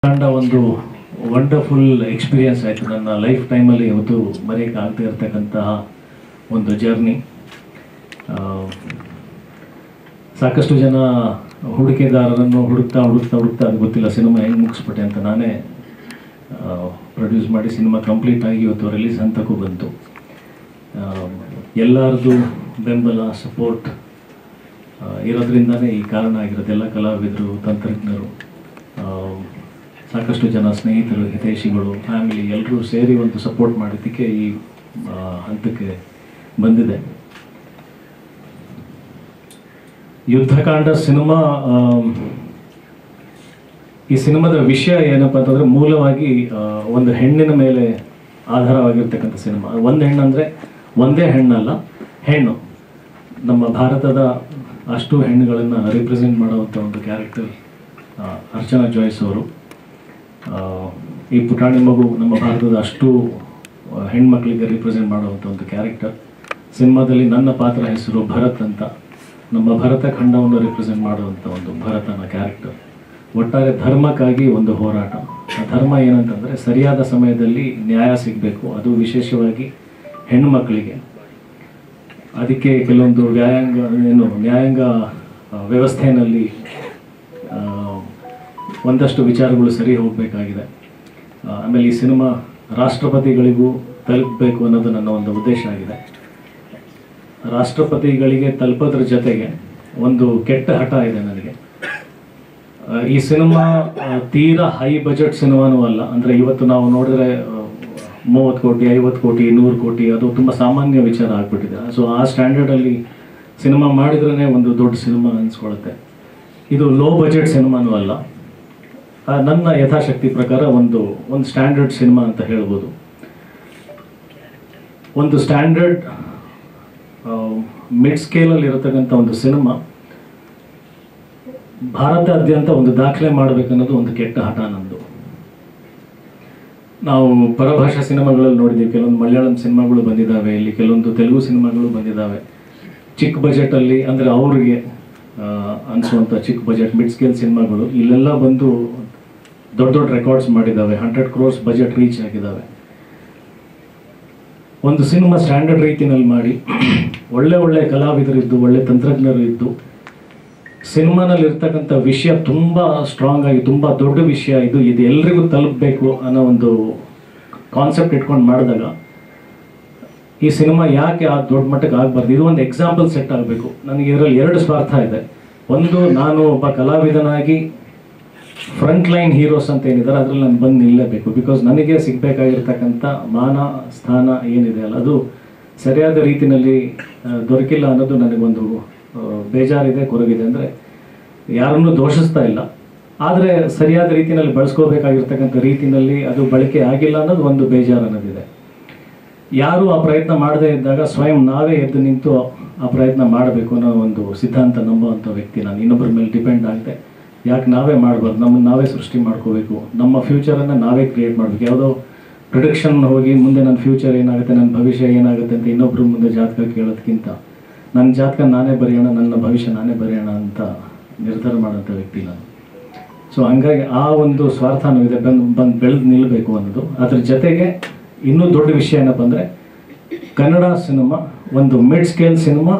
ಕಂಡ ಒಂದು wonderful experience ಆಯಿತು. ನನ್ನ ಲೈಫ್ ಟೈಮಲ್ಲಿ ಯಾವತ್ತೂ ಮರೆಯೋಕ್ಕೆ ಆಗದೆ ಇರತಕ್ಕಂತಹ ಒಂದು ಜರ್ನಿ. ಸಾಕಷ್ಟು ಜನ ಹೂಡಿಕೆದಾರರನ್ನು ಹುಡುಕ್ತಾ ಅದು ಗೊತ್ತಿಲ್ಲ ಸಿನಿಮಾ ಹೆಂಗೆ ಮುಗಿಸ್ಬಿಟ್ಟೆ ಅಂತ ನಾನೇ ಪ್ರೊಡ್ಯೂಸ್ ಮಾಡಿ ಸಿನಿಮಾ ಕಂಪ್ಲೀಟ್ ಆಗಿ ಇವತ್ತು ರಿಲೀಸ್ ಹಂತಕ್ಕೂ ಬಂತು. ಎಲ್ಲರದು ಬೆಂಬಲ ಸಪೋರ್ಟ್ ಇರೋದ್ರಿಂದನೇ ಈ ಕಾರಣ ಆಗಿರುತ್ತೆ. ಎಲ್ಲ ಕಲಾವಿದರು, ತಂತ್ರಜ್ಞರು, ಸಾಕಷ್ಟು ಜನ ಸ್ನೇಹಿತರು, ಹಿತೈಷಿಗಳು, ಫ್ಯಾಮಿಲಿ ಎಲ್ಲರೂ ಸೇರಿ ಒಂದು ಸಪೋರ್ಟ್ ಮಾಡಿದ್ದಕ್ಕೆ ಈ ಹಂತಕ್ಕೆ ಬಂದಿದೆ. ಯುದ್ಧಕಾಂಡ ಸಿನಿಮಾ, ಈ ಸಿನಿಮಾದ ವಿಷಯ ಏನಪ್ಪ ಅಂತಂದರೆ ಮೂಲವಾಗಿ ಒಂದು ಹೆಣ್ಣಿನ ಮೇಲೆ ಆಧಾರವಾಗಿರ್ತಕ್ಕಂಥ ಸಿನಿಮಾ. ಒಂದು ಹೆಣ್ಣು ಅಂದರೆ ಒಂದೇ ಹೆಣ್ಣಲ್ಲ, ಹೆಣ್ಣು. ನಮ್ಮ ಭಾರತದ ಅಷ್ಟು ಹೆಣ್ಣುಗಳನ್ನು ರಿಪ್ರೆಸೆಂಟ್ ಮಾಡುವಂಥ ಒಂದು ಕ್ಯಾರೆಕ್ಟರ್ ಅರ್ಚನಾ ಜಾಯ್ಸ್ ಅವರು. ಈ ಪುಟಾಣಿ ಮಗು ನಮ್ಮ ಭಾರತದ ಅಷ್ಟು ಹೆಣ್ಮಕ್ಳಿಗೆ ರಿಪ್ರೆಸೆಂಟ್ ಮಾಡುವಂಥ ಒಂದು ಕ್ಯಾರೆಕ್ಟರ್. ಸಿನಿಮಾದಲ್ಲಿ ನನ್ನ ಪಾತ್ರ ಹೆಸರು ಭರತ್ ಅಂತ. ನಮ್ಮ ಭರತ ಖಂಡವನ್ನು ರಿಪ್ರೆಸೆಂಟ್ ಮಾಡುವಂಥ ಒಂದು ಭರತನ ಕ್ಯಾರೆಕ್ಟರ್. ಒಟ್ಟಾರೆ ಧರ್ಮಕ್ಕಾಗಿ ಒಂದು ಹೋರಾಟ. ಆ ಧರ್ಮ ಏನಂತಂದರೆ ಸರಿಯಾದ ಸಮಯದಲ್ಲಿ ನ್ಯಾಯ ಸಿಗಬೇಕು, ಅದು ವಿಶೇಷವಾಗಿ ಹೆಣ್ಣು ಮಕ್ಕಳಿಗೆ. ಅದಕ್ಕೆ ಕೆಲವೊಂದು ನ್ಯಾಯಾಂಗ ವ್ಯವಸ್ಥೆಯಲ್ಲಿ ಒಂದಷ್ಟು ವಿಚಾರಗಳು ಸರಿ ಹೋಗಬೇಕಾಗಿದೆ. ಆಮೇಲೆ ಈ ಸಿನಿಮಾ ರಾಷ್ಟ್ರಪತಿಗಳಿಗೂ ತಲುಪಬೇಕು ಅನ್ನೋದು ನನ್ನ ಒಂದು ಉದ್ದೇಶ ಆಗಿದೆ. ರಾಷ್ಟ್ರಪತಿಗಳಿಗೆ ತಲುಪೋದ್ರ ಜೊತೆಗೆ ಒಂದು ಕೆಟ್ಟ ಹಠ ಇದೆ ನನಗೆ. ಈ ಸಿನಿಮಾ ತೀರಾ ಹೈ ಬಜೆಟ್ ಸಿನಿಮಾನೂ ಅಲ್ಲ. ಅಂದರೆ ಇವತ್ತು ನಾವು ನೋಡಿದ್ರೆ 30 ಕೋಟಿ, 50 ಕೋಟಿ, 100 ಕೋಟಿ ಅದು ತುಂಬ ಸಾಮಾನ್ಯ ವಿಚಾರ ಆಗಿಬಿಟ್ಟಿದೆ. ಸೊ ಆ ಸ್ಟ್ಯಾಂಡರ್ಡಲ್ಲಿ ಸಿನಿಮಾ ಮಾಡಿದ್ರೇ ಒಂದು ದೊಡ್ಡ ಸಿನಿಮಾ ಅನಿಸ್ಕೊಳುತ್ತೆ. ಇದು ಲೋ ಬಜೆಟ್ ಸಿನಿಮಾನೂ ಅಲ್ಲ. ನನ್ನ ಯಥಾಶಕ್ತಿ ಪ್ರಕಾರ ಒಂದು ಸ್ಟ್ಯಾಂಡರ್ಡ್ ಸಿನಿಮಾ ಅಂತ ಹೇಳ್ಬೋದು. ಒಂದು ಸ್ಟ್ಯಾಂಡರ್ಡ್ ಮಿಡ್ ಸ್ಕೇಲಲ್ಲಿ ಇರತಕ್ಕಂಥ ಒಂದು ಸಿನಿಮಾ ಭಾರತಾದ್ಯಂತ ಒಂದು ದಾಖಲೆ ಮಾಡಬೇಕನ್ನೋದು ಒಂದು ಕೆಟ್ಟ ಹಠ ನಂದು. ನಾವು ಪರಭಾಷಾ ಸಿನಿಮಾಗಳಲ್ಲಿ ನೋಡಿದ್ದೀವಿ, ಕೆಲವೊಂದು ಮಲಯಾಳಂ ಸಿನಿಮಾಗಳು ಬಂದಿದ್ದಾವೆ, ಇಲ್ಲಿ ಕೆಲವೊಂದು ತೆಲುಗು ಸಿನಿಮಾಗಳು ಬಂದಿದ್ದಾವೆ. ಚಿಕ್ಕ ಬಜೆಟಲ್ಲಿ, ಅಂದರೆ ಅವ್ರಿಗೆ ಅನಿಸುವಂಥ ಚಿಕ್ಕ ಬಜೆಟ್ ಮಿಡ್ ಸ್ಕೇಲ್ ಸಿನಿಮಾಗಳು ಇಲ್ಲೆಲ್ಲ ಬಂದು ದೊಡ್ಡ ರೆಕಾರ್ಡ್ಸ್ ಮಾಡಿದ್ದಾವೆ. 100 crores ಬಜೆಟ್ ರೀಚ್ ಆಗಿದ್ದಾವೆ. ಒಂದು ಸಿನಿಮಾ ಸ್ಟ್ಯಾಂಡರ್ಡ್ ರೀತಿಯಲ್ಲಿ ಮಾಡಿ ಒಳ್ಳೆ ಕಲಾವಿದರಿದ್ದು, ಒಳ್ಳೆ ತಂತ್ರಜ್ಞರು ಇದ್ದು, ಸಿನಿಮಾನಲ್ಲಿ ಇರ್ತಕ್ಕಂಥ ವಿಷಯ ತುಂಬ ಸ್ಟ್ರಾಂಗ್ ಆಗಿ, ತುಂಬ ದೊಡ್ಡ ವಿಷಯ ಇದು ಎಲ್ರಿಗೂ ತಲುಪಬೇಕು ಅನ್ನೋ ಒಂದು ಕಾನ್ಸೆಪ್ಟ್ ಇಟ್ಕೊಂಡು ಮಾಡಿದಾಗ ಈ ಸಿನಿಮಾ ಯಾಕೆ ಆ ದೊಡ್ಡ ಮಟ್ಟಕ್ಕೆ ಆಗಬಾರ್ದು? ಇದು ಒಂದು ಎಕ್ಸಾಂಪಲ್ ಸೆಟ್ ಆಗಬೇಕು. ನನಗೆ ಇದರಲ್ಲಿ 2 ಸ್ವಾರ್ಥ ಇದೆ. ಒಂದು, ನಾನು ಒಬ್ಬ ಕಲಾವಿದನಾಗಿ ಫ್ರಂಟ್ ಲೈನ್ ಹೀರೋಸ್ ಅಂತ ಏನಿದ್ದಾರೆ ಅದರಲ್ಲಿ ನಾನು ಬಂದು ನಿಲ್ಲಬೇಕು. ಬಿಕಾಸ್ ನನಗೆ ಸಿಗಬೇಕಾಗಿರ್ತಕ್ಕಂಥ ಮಾನ ಸ್ಥಾನ ಏನಿದೆ ಅಲ್ಲ, ಅದು ಸರಿಯಾದ ರೀತಿಯಲ್ಲಿ ದೊರಕಿಲ್ಲ ಅನ್ನೋದು ನನಗೊಂದು ಬೇಜಾರಿದೆ, ಕೊರಗಿದೆ. ಅಂದರೆ ಯಾರನ್ನೂ ದೋಷಿಸ್ತಾ ಇಲ್ಲ, ಆದರೆ ಸರಿಯಾದ ರೀತಿಯಲ್ಲಿ ಬಳಸ್ಕೋಬೇಕಾಗಿರ್ತಕ್ಕಂಥ ರೀತಿಯಲ್ಲಿ ಅದು ಬಳಕೆ ಆಗಿಲ್ಲ ಅನ್ನೋದು ಒಂದು ಬೇಜಾರು ಅನ್ನೋದಿದೆ. ಯಾರು ಆ ಪ್ರಯತ್ನ ಮಾಡದೇ ಇದ್ದಾಗ ಸ್ವಯಂ ನಾವೇ ಎದ್ದು ನಿಂತು ಆ ಪ್ರಯತ್ನ ಮಾಡಬೇಕು ಅನ್ನೋ ಒಂದು ಸಿದ್ಧಾಂತ ನಂಬುವಂಥ ವ್ಯಕ್ತಿ ನಾನು. ಇನ್ನೊಬ್ಬರ ಮೇಲೆ ಡಿಪೆಂಡ್ ಆಗದೆ ಯಾಕೆ ನಾವೇ ಮಾಡಬಾರ್ದು, ನಮ್ಮನ್ನು ನಾವೇ ಸೃಷ್ಟಿ ಮಾಡ್ಕೋಬೇಕು, ನಮ್ಮ ಫ್ಯೂಚರನ್ನು ನಾವೇ ಕ್ರಿಯೇಟ್ ಮಾಡಬೇಕು. ಯಾವುದೋ ಪ್ರಿಡಿಕ್ಷನ್ ಹೋಗಿ ಮುಂದೆ ನನ್ನ ಫ್ಯೂಚರ್ ಏನಾಗುತ್ತೆ, ನನ್ನ ಭವಿಷ್ಯ ಏನಾಗುತ್ತೆ ಅಂತ ಇನ್ನೊಬ್ಬರು ಮುಂದೆ ಜಾತಕ ಕೇಳೋದಕ್ಕಿಂತ ನನ್ನ ಜಾತಕ ನಾನೇ ಬರೆಯೋಣ, ನನ್ನ ಭವಿಷ್ಯ ನಾನೇ ಬರೆಯೋಣ ಅಂತ ನಿರ್ಧಾರ ಮಾಡೋಂಥ ವ್ಯಕ್ತಿ ನಾನು. ಸೊ ಹಂಗಾಗಿ ಆ ಒಂದು ಸ್ವಾರ್ಥನೂ ಇದೆ, ಬಂದು ಬೆಳೆದು ನಿಲ್ಲಬೇಕು ಅನ್ನೋದು. ಅದ್ರ ಜೊತೆಗೆ ಇನ್ನೂ ದೊಡ್ಡ ವಿಷಯ ಏನಪ್ಪ ಅಂದರೆ, ಕನ್ನಡ ಸಿನಿಮಾ ಒಂದು ಮಿಡ್ ಸ್ಕೇಲ್ ಸಿನಿಮಾ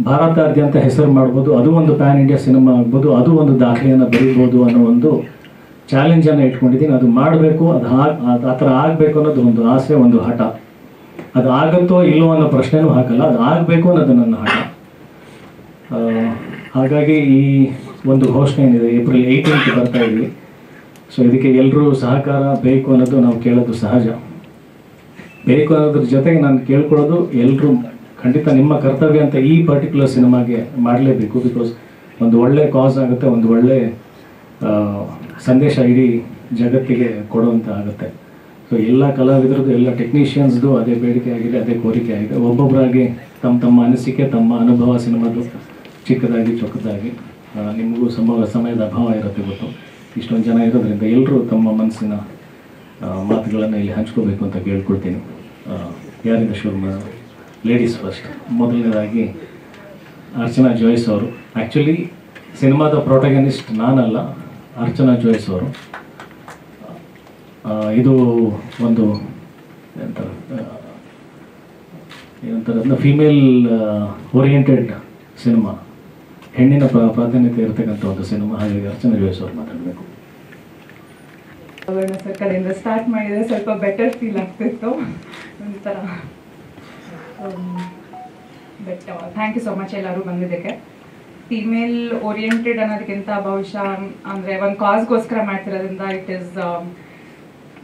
ಭಾರತಾದ್ಯಂತ ಹೆಸರು ಮಾಡ್ಬೋದು, ಅದು ಒಂದು ಪ್ಯಾನ್ ಇಂಡಿಯಾ ಸಿನಿಮಾ ಆಗ್ಬೋದು, ಅದು ಒಂದು ದಾಖಲೆಯನ್ನು ಬರೀಬೋದು ಅನ್ನೋ ಒಂದು ಚಾಲೆಂಜನ್ನು ಇಟ್ಕೊಂಡಿದ್ದೀನಿ. ಅದು ಮಾಡಬೇಕು, ಅದು ಆ ಥರ ಆಗಬೇಕು ಅನ್ನೋದು ಒಂದು ಆಸೆ, ಒಂದು ಹಠ. ಅದು ಆಗುತ್ತೋ ಇಲ್ಲೋ ಅನ್ನೋ ಪ್ರಶ್ನೆನೂ ಹಾಕಲ್ಲ, ಅದು ಆಗಬೇಕು ಅನ್ನೋದು ನನ್ನ ಹಠ. ಹಾಗಾಗಿ ಈ ಒಂದು ಘೋಷಣೆ ಏನಿದೆ, April 18th ಬರ್ತಾ ಇದ್ದೀವಿ. ಸೊ ಇದಕ್ಕೆ ಎಲ್ಲರೂ ಸಹಕಾರ ಬೇಕು ಅನ್ನೋದು ನಾವು ಕೇಳೋದು ಸಹಜ. ಬೇಕು ಅನ್ನೋದ್ರ ಜೊತೆಗೆ ನಾನು ಕೇಳ್ಕೊಳ್ಳೋದು, ಎಲ್ಲರೂ ಖಂಡಿತ ನಿಮ್ಮ ಕರ್ತವ್ಯ ಅಂತ ಈ ಪರ್ಟಿಕ್ಯುಲರ್ ಸಿನಿಮಾಗೆ ಮಾಡಲೇಬೇಕು. ಬಿಕಾಸ್ ಒಂದು ಒಳ್ಳೆ ಕಾಸ್ ಆಗುತ್ತೆ, ಒಂದು ಒಳ್ಳೆ ಸಂದೇಶ ಇಡೀ ಜಗತ್ತಿಗೆ ಕೊಡುವಂಥ ಆಗುತ್ತೆ. ಸೊ ಎಲ್ಲ ಕಲಾವಿದರದ್ದು, ಎಲ್ಲ ಟೆಕ್ನಿಷಿಯನ್ಸ್ದು ಅದೇ ಬೇಡಿಕೆ ಆಗಿದೆ, ಅದೇ ಕೋರಿಕೆ ಆಗಿದೆ. ಒಬ್ಬೊಬ್ಬರಾಗಿ ತಮ್ಮ ಅನಿಸಿಕೆ, ತಮ್ಮ ಅನುಭವ ಸಿನಿಮಾದು ಚಿಕ್ಕದಾಗಿ ಚೊಕ್ಕದಾಗಿ. ನಿಮಗೂ ಸಮಯದ ಅಭಾವ ಇರುತ್ತೆ ಗೊತ್ತು. ಇಷ್ಟೊಂದು ಜನ ಇರೋದ್ರಿಂದ ಎಲ್ಲರೂ ತಮ್ಮ ಮನಸ್ಸಿನ ಮಾತುಗಳನ್ನು ಇಲ್ಲಿ ಹಂಚ್ಕೋಬೇಕು ಅಂತ ಕೇಳ್ಕೊಳ್ತೀನಿ. ಯಾರಿಂದ ಶುರು ಮಾಡೋಣ? Ladies first. ಮೊದಲನೇದಾಗಿ ಅರ್ಚನಾ ಜಾಯ್ಸ್ ಅವರು. ಆ್ಯಕ್ಚುಲಿ ಸಿನಿಮಾದ ಪ್ರೊಟಗನಿಸ್ಟ್ ನಾನಲ್ಲ, ಅರ್ಚನಾ ಜಾಯ್ಸ್ ಅವರು. ಇದು ಒಂದು ಏನಂತಾರೆ ಅದನ್ನ ಫೀಮೇಲ್ ಓರಿಯೆಂಟೆಡ್ ಸಿನಿಮಾ, ಹೆಣ್ಣಿನ ಪ್ರಾಧಾನ್ಯತೆ ಇರತಕ್ಕಂಥ ಒಂದು ಸಿನಿಮಾ. ಹಾಗಾಗಿ ಅರ್ಚನಾ ಜೋಯಿಸ್ ಅವ್ರು ಮಾತಾಡಬೇಕು. ಸರ್ ಕಡೆಯಿಂದ ಸ್ಟಾರ್ಟ್ ಮಾಡಿದರೆ ಸ್ವಲ್ಪ ಬೆಟರ್ ಫೀಲ್ ಆಗ್ತಿತ್ತು ಒಂಥರ. But thank you so much ಎಲ್ಲರೂ ಬಂದಿದ್ದಕ್ಕೆ. ಫೀಮೇಲ್ ಓರಿಯೆಂಟೆಡ್ ಅನ್ನೋದಕ್ಕಿಂತ ಬಹುಶಃ ಅಂದರೆ ಒಂದು ಕಾಸ್ಗೋಸ್ಕರ ಮಾಡ್ತಿರೋದ್ರಿಂದ it is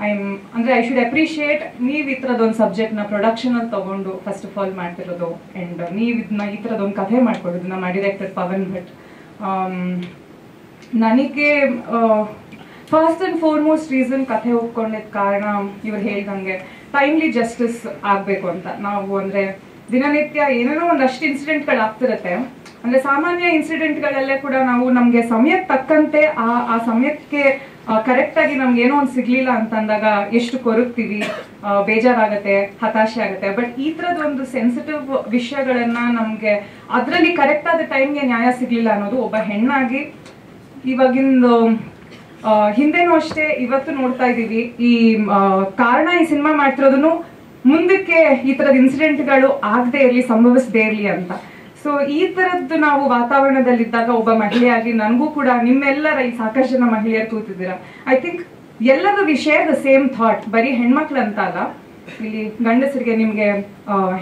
I should appreciate ನೀವು ಈ ಥರದೊಂದು ಸಬ್ಜೆಕ್ಟ್ನ ಪ್ರೊಡಕ್ಷನಲ್ಲಿ ತೊಗೊಂಡು ಫಸ್ಟ್ ಆಫ್ ಆಲ್ ಮಾಡ್ತಿರೋದು. ಆ್ಯಂಡ್ ನೀವು ಇದನ್ನ ಈ ಥರದೊಂದು ಕಥೆ ಮಾಡ್ಕೊಡೋದು ನಮ್ಮ ಡೈರೆಕ್ಟರ್ ಪವನ್ ಭಟ್. ನನಗೆ ಫಸ್ಟ್ ಆ್ಯಂಡ್ ಫಾರ್ಮೋಸ್ಟ್ ರೀಸನ್ ಕಥೆ ಒಪ್ಕೊಂಡಿದ್ದ ಕಾರಣ ಇವ್ರು ಹೇಳ್ದಂಗೆ ಟೈಮ್ಲಿ ಜಸ್ಟಿಸ್ ಆಗಬೇಕು ಅಂತ. ನಾವು ಅಂದರೆ ದಿನನಿತ್ಯ ಏನೇನೋ ಒಂದಷ್ಟು ಇನ್ಸಿಡೆಂಟ್ಗಳಾಗ್ತಿರತ್ತೆ. ಅಂದರೆ ಸಾಮಾನ್ಯ ಇನ್ಸಿಡೆಂಟ್ಗಳಲ್ಲೇ ಕೂಡ ನಾವು ನಮಗೆ ಸಮಯಕ್ಕೆ ತಕ್ಕಂತೆ ಆ ಸಮಯಕ್ಕೆ ಕರೆಕ್ಟಾಗಿ ನಮ್ಗೆ ಏನೋ ಒಂದು ಸಿಗ್ಲಿಲ್ಲ ಅಂತಂದಾಗ ಎಷ್ಟು ಕೊರಗ್ತೀವಿ, ಬೇಜಾರಾಗತ್ತೆ, ಹತಾಶೆ ಆಗುತ್ತೆ. ಬಟ್ ಈ ಥರದೊಂದು ಸೆನ್ಸಿಟಿವ್ ವಿಷಯಗಳನ್ನ ನಮಗೆ ಅದರಲ್ಲಿ ಕರೆಕ್ಟಾದ ಟೈಮ್ಗೆ ನ್ಯಾಯ ಸಿಗ್ಲಿಲ್ಲ ಅನ್ನೋದು ಒಬ್ಬ ಹೆಣ್ಣಾಗಿ ಇವಾಗಿಂದು ಹಿಂದೆನೂ ಅಷ್ಟೇ ಇವತ್ತು ನೋಡ್ತಾ ಇದ್ದೀವಿ. ಈ ಕಾರಣ ಈ ಸಿನಿಮಾ ಮಾಡ್ತಿರೋದನ್ನು ಮುಂದಕ್ಕೆ ಈ ಥರದ ಇನ್ಸಿಡೆಂಟ್ಗಳು ಆಗದೆ ಇರಲಿ, ಸಂಭವಿಸದೇ ಇರಲಿ ಅಂತ. ಸೊ ಈ ಥರದ್ದು ನಾವು ವಾತಾವರಣದಲ್ಲಿದ್ದಾಗ ಒಬ್ಬ ಮಹಿಳೆಯಾಗಿ ನನಗೂ ಕೂಡ ನಿಮ್ಮೆಲ್ಲರ ಈ ಸಾಕಷ್ಟು ಜನ ಮಹಿಳೆಯರು ಕೂತಿದ್ದೀರಾ. ಐ ಥಿಂಕ್ ಎಲ್ಲರೂ V share the same thought. ಬರೀ ಹೆಣ್ಮಕ್ಳು ಅಂತ ಅಲ್ಲ, ಇಲ್ಲಿ ಗಂಡಸರಿಗೆ ನಿಮಗೆ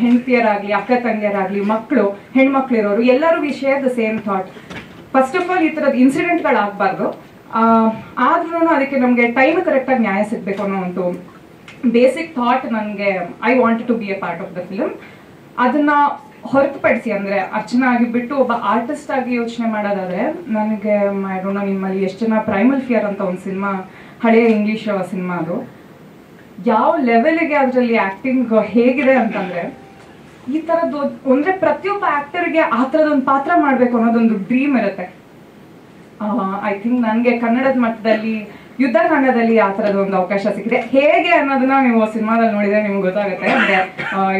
ಹೆಂಡತಿಯರಾಗಲಿ, ಅಕ್ಕ ತಂಗಿಯರಾಗಲಿ, ಮಕ್ಕಳು, ಹೆಣ್ಮಕ್ಳು ಇರೋರು ಎಲ್ಲರೂ V share the same thought. First of all ಈ ಥರದ ಇನ್ಸಿಡೆಂಟ್ಗಳಾಗಬಾರ್ದು, ಆದ್ರೂ ಅದಕ್ಕೆ ನಮಗೆ ಟೈಮ್ ಕರೆಕ್ಟಾಗಿ ನ್ಯಾಯ ಸಿಗಬೇಕು ಅನ್ನೋ ಒಂದು ಬೇಸಿಕ್ ಥಾಟ್ ನನಗೆ I want to be a part of the film. ಅದನ್ನ ಹೊರತುಪಡಿಸಿ ಅಂದರೆ ಅರ್ಚನಾ ಆಗಿಬಿಟ್ಟು ಒಬ್ಬ ಆರ್ಟಿಸ್ಟ್ ಆಗಿ ಯೋಚನೆ ಮಾಡೋದಾದ್ರೆ ನನಗೆ ನಿಮ್ಮಲ್ಲಿ ಎಷ್ಟು ಜನ ಪ್ರೈಮಲ್ ಫಿಯರ್ ಅಂತ ಒಂದು ಸಿನಿಮಾ, ಹಳೆಯ ಇಂಗ್ಲೀಷ್ ಸಿನಿಮಾ, ಅದು ಯಾವ ಲೆವೆಲ್ಗೆ ಅದರಲ್ಲಿ ಆ್ಯಕ್ಟಿಂಗ್ ಹೇಗಿದೆ ಅಂತಂದರೆ ಈ ಥರದ್ದು ಅಂದರೆ ಪ್ರತಿಯೊಬ್ಬ ಆ್ಯಕ್ಟರ್ಗೆ ಆ ಥರದೊಂದು ಪಾತ್ರ ಮಾಡಬೇಕು ಅನ್ನೋದೊಂದು ಡ್ರೀಮ್ ಇರುತ್ತೆ. ಐ ಥಿಂಕ್ ನನಗೆ ಕನ್ನಡದ ಮಟ್ಟದಲ್ಲಿ ಯುದ್ಧಕಾಂಡದಲ್ಲಿ ಆ ಥರದ ಒಂದು ಅವಕಾಶ ಸಿಕ್ಕಿದೆ. ಹೇಗೆ ಅನ್ನೋದನ್ನ ನೀವು ಸಿನಿಮಾದಲ್ಲಿ ನೋಡಿದ್ರೆ ನಿಮ್ಗೆ ಗೊತ್ತಾಗುತ್ತೆ. ಅಂದರೆ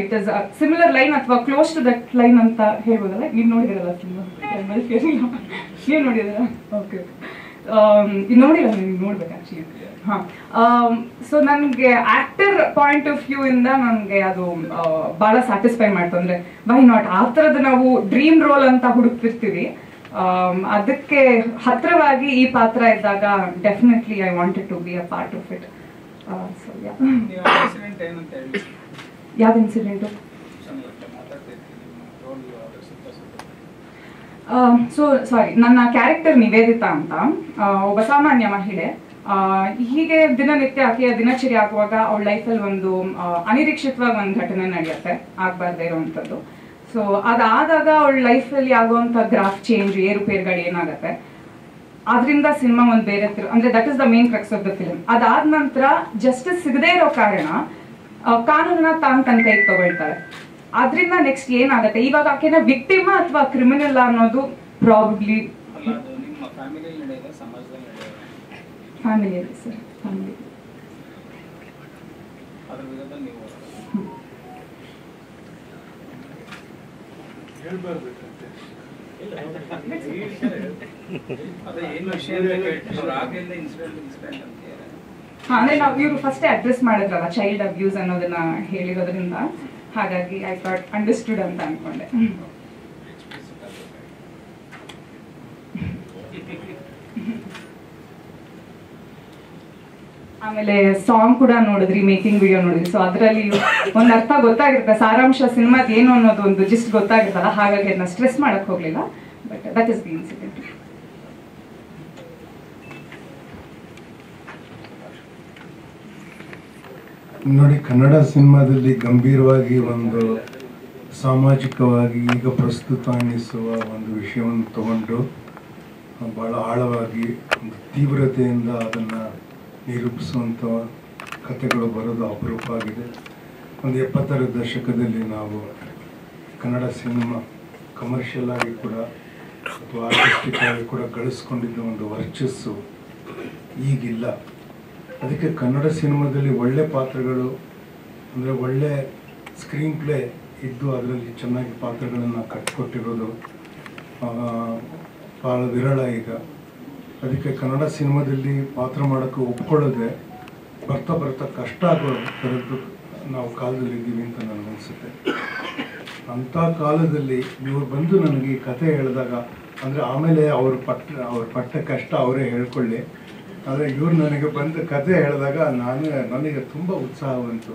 ಇಟ್ ಇಸ್ ಸಿಮಿಲರ್ ಲೈನ್ ಅಥವಾ ಕ್ಲೋಸ್ ಟು ದಟ್ ಲೈನ್ ಅಂತ ಹೇಳ್ಬೋದಲ್ಲ. ನೀವು ನೋಡಿದಿರಲ್ಲ ಸಿನಿಮಾ? ನೀವು ನೋಡಿದಿರ? ಓಕೆ, ನೋಡಿಲ್ಲ, ನೀವು ನೋಡ್ಬೇಕು ಆ್ಯಕ್ಚುಲಿ. ಹಾಂ, ಸೊ ನನಗೆ ಆ್ಯಕ್ಟರ್ ಪಾಯಿಂಟ್ ಆಫ್ ವ್ಯೂ ಇಂದ ನನಗೆ ಅದು ಭಾಳ ಸ್ಯಾಟಿಸ್ಫೈ ಮಾಡ್ತು. ಅಂದರೆ ವೈ ನಾಟ್ ಆ ಥರದ್ದು ನಾವು ಡ್ರೀಮ್ ರೋಲ್ ಅಂತ ಹುಡುಕ್ತಿರ್ತೀವಿ, ಅದಕ್ಕೆ ಹತ್ರವಾಗಿ ಈ ಪಾತ್ರ ಇದ್ದಾಗ definitely I wanted to be a part of it. So ಯಾವ ಇನ್ಸಿಡೆಂಟು? ಸೊ ಸಾರಿ, ನನ್ನ ಕ್ಯಾರೆಕ್ಟರ್ ನಿವೇದಿತಾ ಅಂತ, ಒಬ್ಬ ಸಾಮಾನ್ಯ ಮಹಿಳೆ. ಹೀಗೆ ದಿನನಿತ್ಯ ಆಕೆಯ ದಿನಚರಿ ಆಗುವಾಗ ಅವಳ ಲೈಫಲ್ಲಿ ಒಂದು ಅನಿರೀಕ್ಷಿತವಾಗಿ ಒಂದು ಘಟನೆ ನಡೆಯುತ್ತೆ, ಆಗಬಾರ್ದೇ ಇರೋವಂಥದ್ದು. ಸೊ ಅದಾದಾಗ ಅವಳ ಲೈಫಲ್ಲಿ ಆಗುವಂಥ ಗ್ರಾಫ್ ಚೇಂಜ್, ಏರುಪೇರುಗಳು ಏನಾಗುತ್ತೆ, ಅದರಿಂದ ಸಿನಿಮಾ ಒಂದು ಬೇರೆ ಅಂದರೆ that is the main crux of the film. ಅದಾದ ನಂತರ ಜಸ್ಟಿಸ್ ಸಿಗದೇ ಇರೋ ಕಾರಣ ಕಾನೂನನ್ನ ತನ್ನ ಕೈಗೆ ತಗೊಳ್ತಾರೆ. ಅದರಿಂದ ನೆಕ್ಸ್ಟ್ ಏನಾಗುತ್ತೆ, ಇವಾಗ ಆಕೆನ ವಿಕ್ಟಿಮ ಅಥವಾ ಕ್ರಿಮಿನಲ್ ಅನ್ನೋದು ಪ್ರಾಬಬ್ಲಿ ಫ್ಯಾಮಿಲಿಯಲ್ಲಿ ಸರ್, ಫ್ಯಾಮಿಲಿ. ಅಂದ್ರೆ ನಾವು ಇವರು ಫಸ್ಟ್ ಅಡ್ರೆಸ್ ಮಾಡಿದ್ರಲ್ಲ ಚೈಲ್ಡ್ ಅಬ್ಯೂಸ್ ಅನ್ನೋದನ್ನ ಹೇಳಿರೋದ್ರಿಂದ, ಹಾಗಾಗಿ ಐ ಥಾಟ್ ಅಂಡರ್ಸ್ಟುಡ್ ಅಂತ ಅನ್ಕೊಂಡೆ. ಆಮೇಲೆ ಸಾಂಗ್ ಕೂಡ ನೋಡಿದ್ರಿ, ಮೇಕಿಂಗ್ ವಿಡಿಯೋ ನೋಡಿದ್ರಿ. ಸೊ ಅದರಲ್ಲಿ ಒಂದು ಅರ್ಥ ಗೊತ್ತಾಗಿರುತ್ತೆ, ಸಾರಾಂಶ ಸಿನಿಮಾದ ಏನು ಅನ್ನೋದು ಒಂದು ಜಿಸ್ಟ್ ಗೊತ್ತಾಗಿರ್ತಲ್ಲ, ಹಾಗಾಗಿ ಅದನ್ನ ಸ್ಟ್ರೆಸ್ ಮಾಡಕ್ ಹೋಗ್ಲಿಲ್ಲ. But that is the incident. ನೋಡಿ, ಕನ್ನಡ ಸಿನಿಮಾದಲ್ಲಿ ಗಂಭೀರವಾಗಿ ಒಂದು ಸಾಮಾಜಿಕವಾಗಿ ಈಗ ಪ್ರಸ್ತುತ ಅನ್ನಿಸುವ ಒಂದು ವಿಷಯವನ್ನು ತಗೊಂಡು ಭಾಳ ಆಳವಾಗಿ ಒಂದು ತೀವ್ರತೆಯಿಂದ ಅದನ್ನು ನಿರೂಪಿಸುವಂಥ ಕಥೆಗಳು ಬರೋದು ಅಪರೂಪ ಆಗಿದೆ. ಒಂದು 70ರ ದಶಕದಲ್ಲಿ ನಾವು ಕನ್ನಡ ಸಿನಿಮಾ ಕಮರ್ಷಿಯಲ್ ಆಗಿ ಕೂಡ ಅಥವಾ ಆರ್ಟಿಸ್ಟಿಕ್ ಆಗಿ ಕೂಡ ಗಳಿಸ್ಕೊಂಡಿದ್ದ ಒಂದು ವರ್ಚಸ್ಸು ಈಗಿಲ್ಲ. ಅದಕ್ಕೆ ಕನ್ನಡ ಸಿನಿಮಾದಲ್ಲಿ ಒಳ್ಳೆ ಪಾತ್ರಗಳು ಅಂದರೆ ಒಳ್ಳೆ ಸ್ಕ್ರೀನ್ ಪ್ಲೇ ಇದ್ದು ಅದರಲ್ಲಿ ಚೆನ್ನಾಗಿ ಪಾತ್ರಗಳನ್ನು ಕಟ್ಟಿಕೊಟ್ಟಿರೋದು ಭಾಳ ವಿರಳ ಈಗ. ಅದಕ್ಕೆ ಕನ್ನಡ ಸಿನಿಮಾದಲ್ಲಿ ಪಾತ್ರ ಮಾಡೋಕ್ಕೆ ಒಪ್ಕೊಳ್ಳೋದೆ ಬರ್ತಾ ಬರ್ತಾ ಕಷ್ಟ ಆಗೋ ಥರದ್ದು ನಾವು ಕಾಲದಲ್ಲಿ ಇದ್ದೀವಿ ಅಂತ ನನಗನ್ಸುತ್ತೆ. ಅಂಥ ಕಾಲದಲ್ಲಿ ಇವ್ರು ಬಂದು ನನಗೆ ಈ ಕಥೆ ಹೇಳಿದಾಗ, ಅಂದರೆ ಆಮೇಲೆ ಅವ್ರ ಪಟ್ಟ ಕಷ್ಟ ಅವರೇ ಹೇಳ್ಕೊಳ್ಳಿ, ಆದರೆ ಇವ್ರು ನನಗೆ ಬಂದು ಕಥೆ ಹೇಳಿದಾಗ ನನಗೆ ತುಂಬ ಉತ್ಸಾಹ ಬಂತು.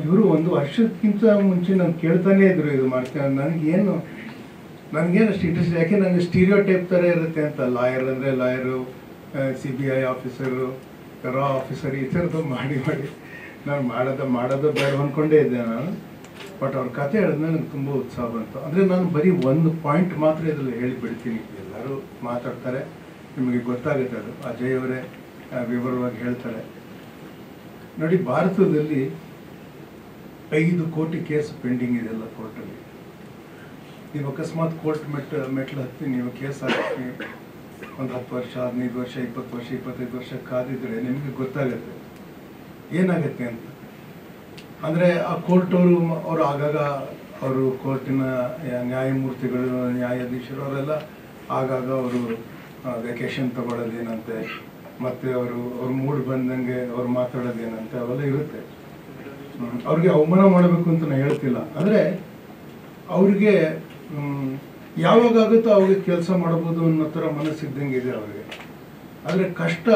ಇವರು 1 ವರ್ಷಕ್ಕಿಂತ ಮುಂಚೆ ನಾನು ಕೇಳ್ತಾನೇ ಇದ್ರು ಇದು ಮಾಡ್ತೇನೆ. ನನಗೇನು ಅಷ್ಟು ಇಂಟ್ರೆಸ್ಟ್, ಯಾಕೆ ನನಗೆ ಸ್ಟೀರಿಯೋ ಟೈಪ್ ಥರ ಇರುತ್ತೆ ಅಂತ. ಲಾಯರ್ ಅಂದರೆ ಲಾಯರು, CBI ಆಫೀಸರು, ರಾ ಆಫೀಸರ್, ಈ ಥರದ್ದು ಮಾಡಿ ನಾನು ಮಾಡೋದು ಬೇಡ ಅಂದ್ಕೊಂಡೇ ಇದ್ದೆ ನಾನು. ಬಟ್ ಅವ್ರ ಕಥೆ ಹೇಳಿದ್ರೆ ನನಗೆ ತುಂಬ ಉತ್ಸಾಹ ಬಂತು. ಅಂದರೆ ನಾನು ಬರೀ ಒಂದು ಪಾಯಿಂಟ್ ಮಾತ್ರ ಇದರಲ್ಲಿ ಹೇಳಿಬಿಡ್ತೀನಿ, ಎಲ್ಲರೂ ಮಾತಾಡ್ತಾರೆ, ನಿಮಗೆ ಗೊತ್ತಾಗುತ್ತೆ. ಅದು ಅಜಯ್ ಅವರೇ ವಿವರವಾಗಿ ಹೇಳ್ತಾರೆ. ನೋಡಿ, ಭಾರತದಲ್ಲಿ 5 ಕೋಟಿ ಕೇಸ್ ಪೆಂಡಿಂಗ್ ಇದೆಲ್ಲ ಕೋರ್ಟಲ್ಲಿ. ನೀವು ಅಕಸ್ಮಾತ್ ಕೋರ್ಟ್ ಮೆಟ್ಲು ಹತ್ತಿ ನೀವು ಕೇಸ್ ಹಾಕಿ ಒಂದು 10 ವರ್ಷ, 15 ವರ್ಷ, 20 ವರ್ಷ, 25 ವರ್ಷ ಕಾದಿದ್ರೆ ನಿಮಗೆ ಗೊತ್ತಾಗುತ್ತೆ ಏನಾಗುತ್ತೆ ಅಂತ. ಅಂದರೆ ಆ ಕೋರ್ಟವರು ಆಗಾಗ ಅವರು ಕೋರ್ಟಿನ ನ್ಯಾಯಮೂರ್ತಿಗಳು, ನ್ಯಾಯಾಧೀಶರು ಅವರೆಲ್ಲ ಆಗಾಗ ಅವರು ವೆಕೇಶನ್ ತಗೊಳ್ಳೋದೇನಂತೆ, ಮತ್ತು ಅವ್ರ ಮೂಡ್ ಬಂದಂಗೆ ಅವ್ರು ಮಾತಾಡೋದೇನಂತೆ, ಅವೆಲ್ಲ ಇರುತ್ತೆ. ಅವ್ರಿಗೆ ಅವಮಾನ ಮಾಡಬೇಕು ಅಂತ ನಾನು ಹೇಳ್ತಿಲ್ಲ, ಆದರೆ ಅವ್ರಿಗೆ ಯಾವಾಗಾಗುತ್ತೋ ಅವಾಗ ಕೆಲಸ ಮಾಡ್ಬೋದು ಅನ್ನೋ ಥರ ಮನಸ್ಸಿದ್ದಂಗೆ ಇದೆ ಅವ್ರಿಗೆ. ಆದರೆ ಕಷ್ಟ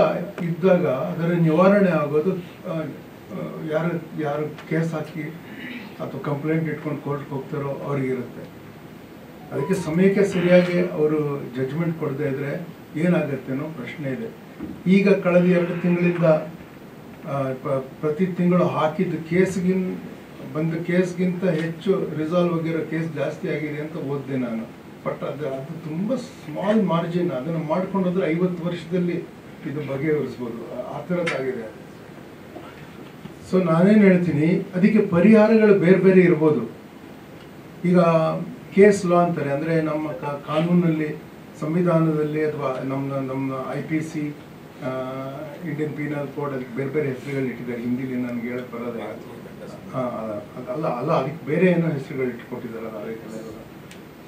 ಇದ್ದಾಗ ಅದರ ನಿವಾರಣೆ ಆಗೋದು ಯಾರು ಕೇಸ್ ಹಾಕಿ ಅಥವಾ ಕಂಪ್ಲೇಂಟ್ ಇಟ್ಕೊಂಡು ಕೋರ್ಟ್ಗೆ ಹೋಗ್ತಾರೋ ಅವ್ರಿಗಿರುತ್ತೆ. ಅದಕ್ಕೆ ಸಮಯಕ್ಕೆ ಸರಿಯಾಗಿ ಅವರು ಜಡ್ಜ್ಮೆಂಟ್ ಕೊಡದೇ ಇದ್ರೆ ಏನಾಗುತ್ತೆ ಅನ್ನೋ ಪ್ರಶ್ನೆ ಇದೆ. ಈಗ ಕಳೆದ 2 ತಿಂಗಳಿಂದ ಪ್ರತಿ ತಿಂಗಳು ಹಾಕಿದ್ದು ಕೇಸ್ಗಿಂತ ಹೆಚ್ಚು ರಿಸಾಲ್ವ್ ಆಗಿರೋ ಕೇಸ್ ಜಾಸ್ತಿ ಆಗಿದೆ ಅಂತ ಓದಿದೆ ನಾನು. ಬಟ್ ಅದು ತುಂಬ ಸ್ಮಾಲ್ ಮಾರ್ಜಿನ್. ಅದನ್ನು ಮಾಡ್ಕೊಂಡೋದ್ರೆ 50 ವರ್ಷದಲ್ಲಿ ಇದು ಬಗೆಹರಿಸ್ಬೋದು, ಆ ಥರದ್ದಾಗಿದೆ. ಸೊ ನಾನೇನು ಹೇಳ್ತೀನಿ, ಅದಕ್ಕೆ ಪರಿಹಾರಗಳು ಬೇರೆ ಬೇರೆ ಇರ್ಬೋದು. ಈಗ ಕೇಸ್ ಲಾ ಅಂತಾರೆ, ಅಂದರೆ ನಮ್ಮ ಕಾನೂನಲ್ಲಿ, ಸಂವಿಧಾನದಲ್ಲಿ, ಅಥವಾ ನಮ್ಮ IPC, ಇಂಡಿಯನ್ ಪೀನಲ್ ಕೋಡ್, ಅದಕ್ಕೆ ಬೇರೆ ಬೇರೆ ಹೆಸರುಗಳು ಇಟ್ಟಿದ್ದಾರೆ. ಹಿಂದಿಲಿ ನನಗೆ ಹೇಳಕ್ ಬರೋದು ಅಲ್ಲ ಅದಕ್ಕೆ ಬೇರೆ ಏನೋ ಹೆಸರುಗಳು ಇಟ್ಕೊಟ್ಟಿದ್ದಾರಲ್ಲ ಅದಕ್ಕೆಲ್ಲ.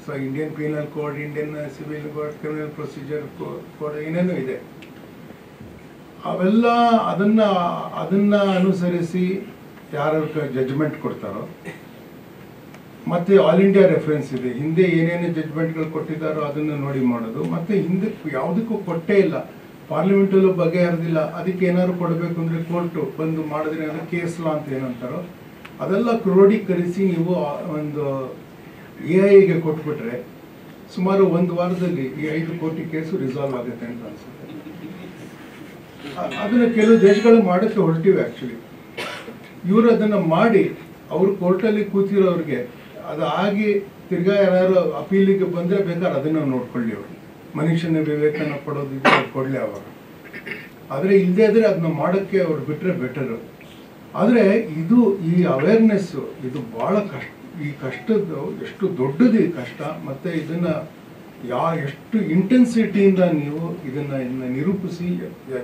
So Indian penal code, Indian civil code, criminal procedure code, ಏನೇನೋ ಇದೆ. ಅವೆಲ್ಲ ಅದನ್ನ ಅನುಸರಿಸಿ ಯಾರು ಜಡ್ಜ್ಮೆಂಟ್ ಕೊಡ್ತಾರೋ, ಮತ್ತೆ ಆಲ್ ಇಂಡಿಯಾ ರೆಫರೆನ್ಸ್ ಇದೆ, ಹಿಂದೆ ಏನೇನು ಜಡ್ಜ್ಮೆಂಟ್ಗಳು ಕೊಟ್ಟಿದ್ದಾರೋ ಅದನ್ನು ನೋಡಿ ಮಾಡೋದು. ಮತ್ತೆ ಹಿಂದಕ್ಕೆ ಯಾವುದಕ್ಕೂ ಕೊಟ್ಟೇ ಇಲ್ಲ, ಪಾರ್ಲಿಮೆಂಟಲ್ಲೂ ಬಗೆಹರಿದಿಲ್ಲ, ಅದಕ್ಕೆ ಏನಾದ್ರು ಕೊಡಬೇಕು ಅಂದರೆ ಕೋರ್ಟು ಬಂದು ಮಾಡಿದ್ರೆ ಅಂದರೆ ಕೇಸ್ ಲಾ ಅಂತ ಏನಂತಾರೋ ಅದೆಲ್ಲ ಕ್ರೋಢೀಕರಿಸಿ ನೀವು ಒಂದು AI ಕೊಟ್ಬಿಟ್ರೆ ಸುಮಾರು 1 ವಾರದಲ್ಲಿ ಈ 5 ಕೋಟಿ ಕೇಸು ರಿಸಾಲ್ವ್ ಆಗುತ್ತೆ ಅಂತ ಅನ್ಸುತ್ತೆ. ಅದನ್ನು ಕೆಲವು ದೇಶಗಳು ಮಾಡೋಕ್ಕೆ ಹೊರಟಿವೆ. ಆ್ಯಕ್ಚುಲಿ ಇವರು ಅದನ್ನು ಮಾಡಿ ಅವರು ಕೋರ್ಟಲ್ಲಿ ಕೂತಿರೋರಿಗೆ ಅದು ಆಗಿ ತಿರ್ಗಾ ಯಾರು ಅಪೀಲಿಗೆ ಬಂದರೆ ಬೇಕಾದ್ರೆ ಅದನ್ನು ನೋಡ್ಕೊಳ್ಳಿ. ಅವರು ಮನುಷ್ಯನ ವಿವೇಕನ ಕೊಡೋದಿದ್ರೆ ಅವ್ರು ಕೊಡಲಿ ಅವಾಗ. ಆದರೆ ಇಲ್ಲದೇ ಇದ್ರೆ ಅದನ್ನ ಮಾಡೋಕ್ಕೆ ಅವ್ರು ಬಿಟ್ಟರೆ ಬೆಟರು. ಆದರೆ ಈ ಅವೇರ್ನೆಸ್ಸು ಇದು ಭಾಳ ಕಷ್ಟ. ಈ ಕಷ್ಟದ್ದು ಎಷ್ಟು ದೊಡ್ಡದು ಈ ಕಷ್ಟ, ಮತ್ತು ಇದನ್ನು ಎಷ್ಟು ಇಂಟೆನ್ಸಿಟಿಯಿಂದ ನೀವು ಇದನ್ನು ನಿರೂಪಿಸಿ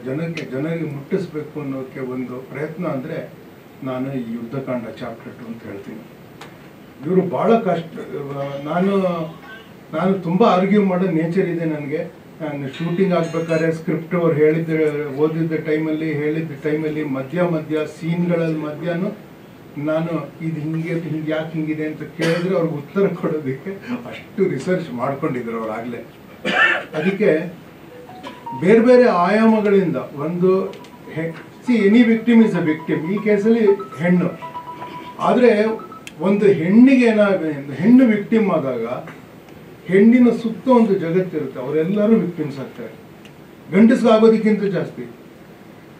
ಜನರಿಗೆ ಮುಟ್ಟಿಸ್ಬೇಕು ಅನ್ನೋಕ್ಕೆ ಒಂದು ಪ್ರಯತ್ನ ಅಂದರೆ ನಾನು ಈ ಯುದ್ಧಕಾಂಡ ಚಾಪ್ಟರ್ 2 ಅಂತ ಹೇಳ್ತೀನಿ. ಇವರು ಭಾಳ ಕಷ್ಟ. ನಾನು ತುಂಬ ಆರ್ಗ್ಯೂ ಮಾಡೋ ನೇಚರ್ ಇದೆ ನನಗೆ. ನಾನು ಶೂಟಿಂಗ್ ಆಗ್ಬೇಕಾದ್ರೆ ಸ್ಕ್ರಿಪ್ಟ್ ಅವ್ರು ಓದಿದ್ದ ಟೈಮಲ್ಲಿ ಮಧ್ಯ ಸೀನ್ಗಳಲ್ಲಿ ಮಧ್ಯನೂ ನಾನು ಇದು ಹಿಂಗೆ ಯಾಕೆ ಹಿಂಗಿದೆ ಅಂತ ಕೇಳಿದ್ರೆ ಅವ್ರಿಗೆ ಉತ್ತರ ಕೊಡೋದಕ್ಕೆ ಅಷ್ಟು ರಿಸರ್ಚ್ ಮಾಡ್ಕೊಂಡಿದ್ರು ಅವ್ರು ಆಗಲೇ. ಅದಕ್ಕೆ ಬೇರೆ ಬೇರೆ ಆಯಾಮಗಳಿಂದ ಒಂದು any victim is a victim. ಈ ಕೇಸಲ್ಲಿ ಹೆಣ್ಣು, ಆದರೆ ಒಂದು ಹೆಣ್ಣಿಗೆ ಹೆಣ್ಣು ವಿಕ್ಟಿಮ್ ಆದಾಗ ಹೆಣ್ಣಿನ ಸುತ್ತ ಒಂದು ಜಗತ್ತಿರುತ್ತೆ, ಅವರೆಲ್ಲರೂ ವಿಕ್ಟಿಮ್ಸ್ ಆಗ್ತಾರೆ. ಗಂಡಸಿಗಾಗೋದಕ್ಕಿಂತ ಜಾಸ್ತಿ.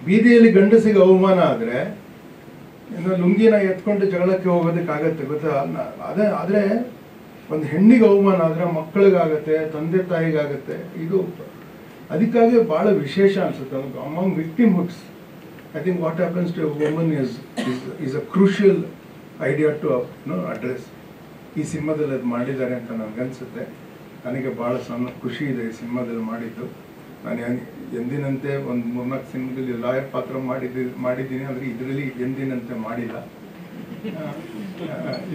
ಬೀದಿಯಲ್ಲಿ ಗಂಡಸಿಗೆ ಅವಮಾನ ಆದರೆ ಲುಂಗಿನ ಎತ್ಕೊಂಡು ಜಗಳಕ್ಕೆ ಹೋಗೋದಕ್ಕಾಗತ್ತೆ, ಗೊತ್ತಾ? ಆದರೆ ಒಂದು ಹೆಣ್ಣಿಗೆ ಅವಮಾನ ಆದರೆ ಮಕ್ಕಳಿಗಾಗತ್ತೆ, ತಂದೆ ತಾಯಿಗಾಗತ್ತೆ. ಇದು ಅದಕ್ಕಾಗಿ ಭಾಳ ವಿಶೇಷ ಅನ್ಸುತ್ತೆ among victimhoods. I think what happens to woman is a crucial idea to address. ಈ ಸಿನಿಮಾದಲ್ಲಿ ಅದು ಮಾಡಿದ್ದಾರೆ ಅಂತ ನನಗನ್ಸುತ್ತೆ. ನನಗೆ ಭಾಳ ಖುಷಿ ಇದೆ ಈ ಸಿನಿಮಾದಲ್ಲಿ ಮಾಡಿದ್ದು. ನಾನು ಎಂದಿನಂತೆ ಒಂದು 3-4 ಸಿನಿಮಾದಲ್ಲಿ ಲಾಯರ್ ಪಾತ್ರ ಮಾಡಿದ್ದೀನಿ, ಆದರೆ ಇದರಲ್ಲಿ ಎಂದಿನಂತೆ ಮಾಡಿಲ್ಲ.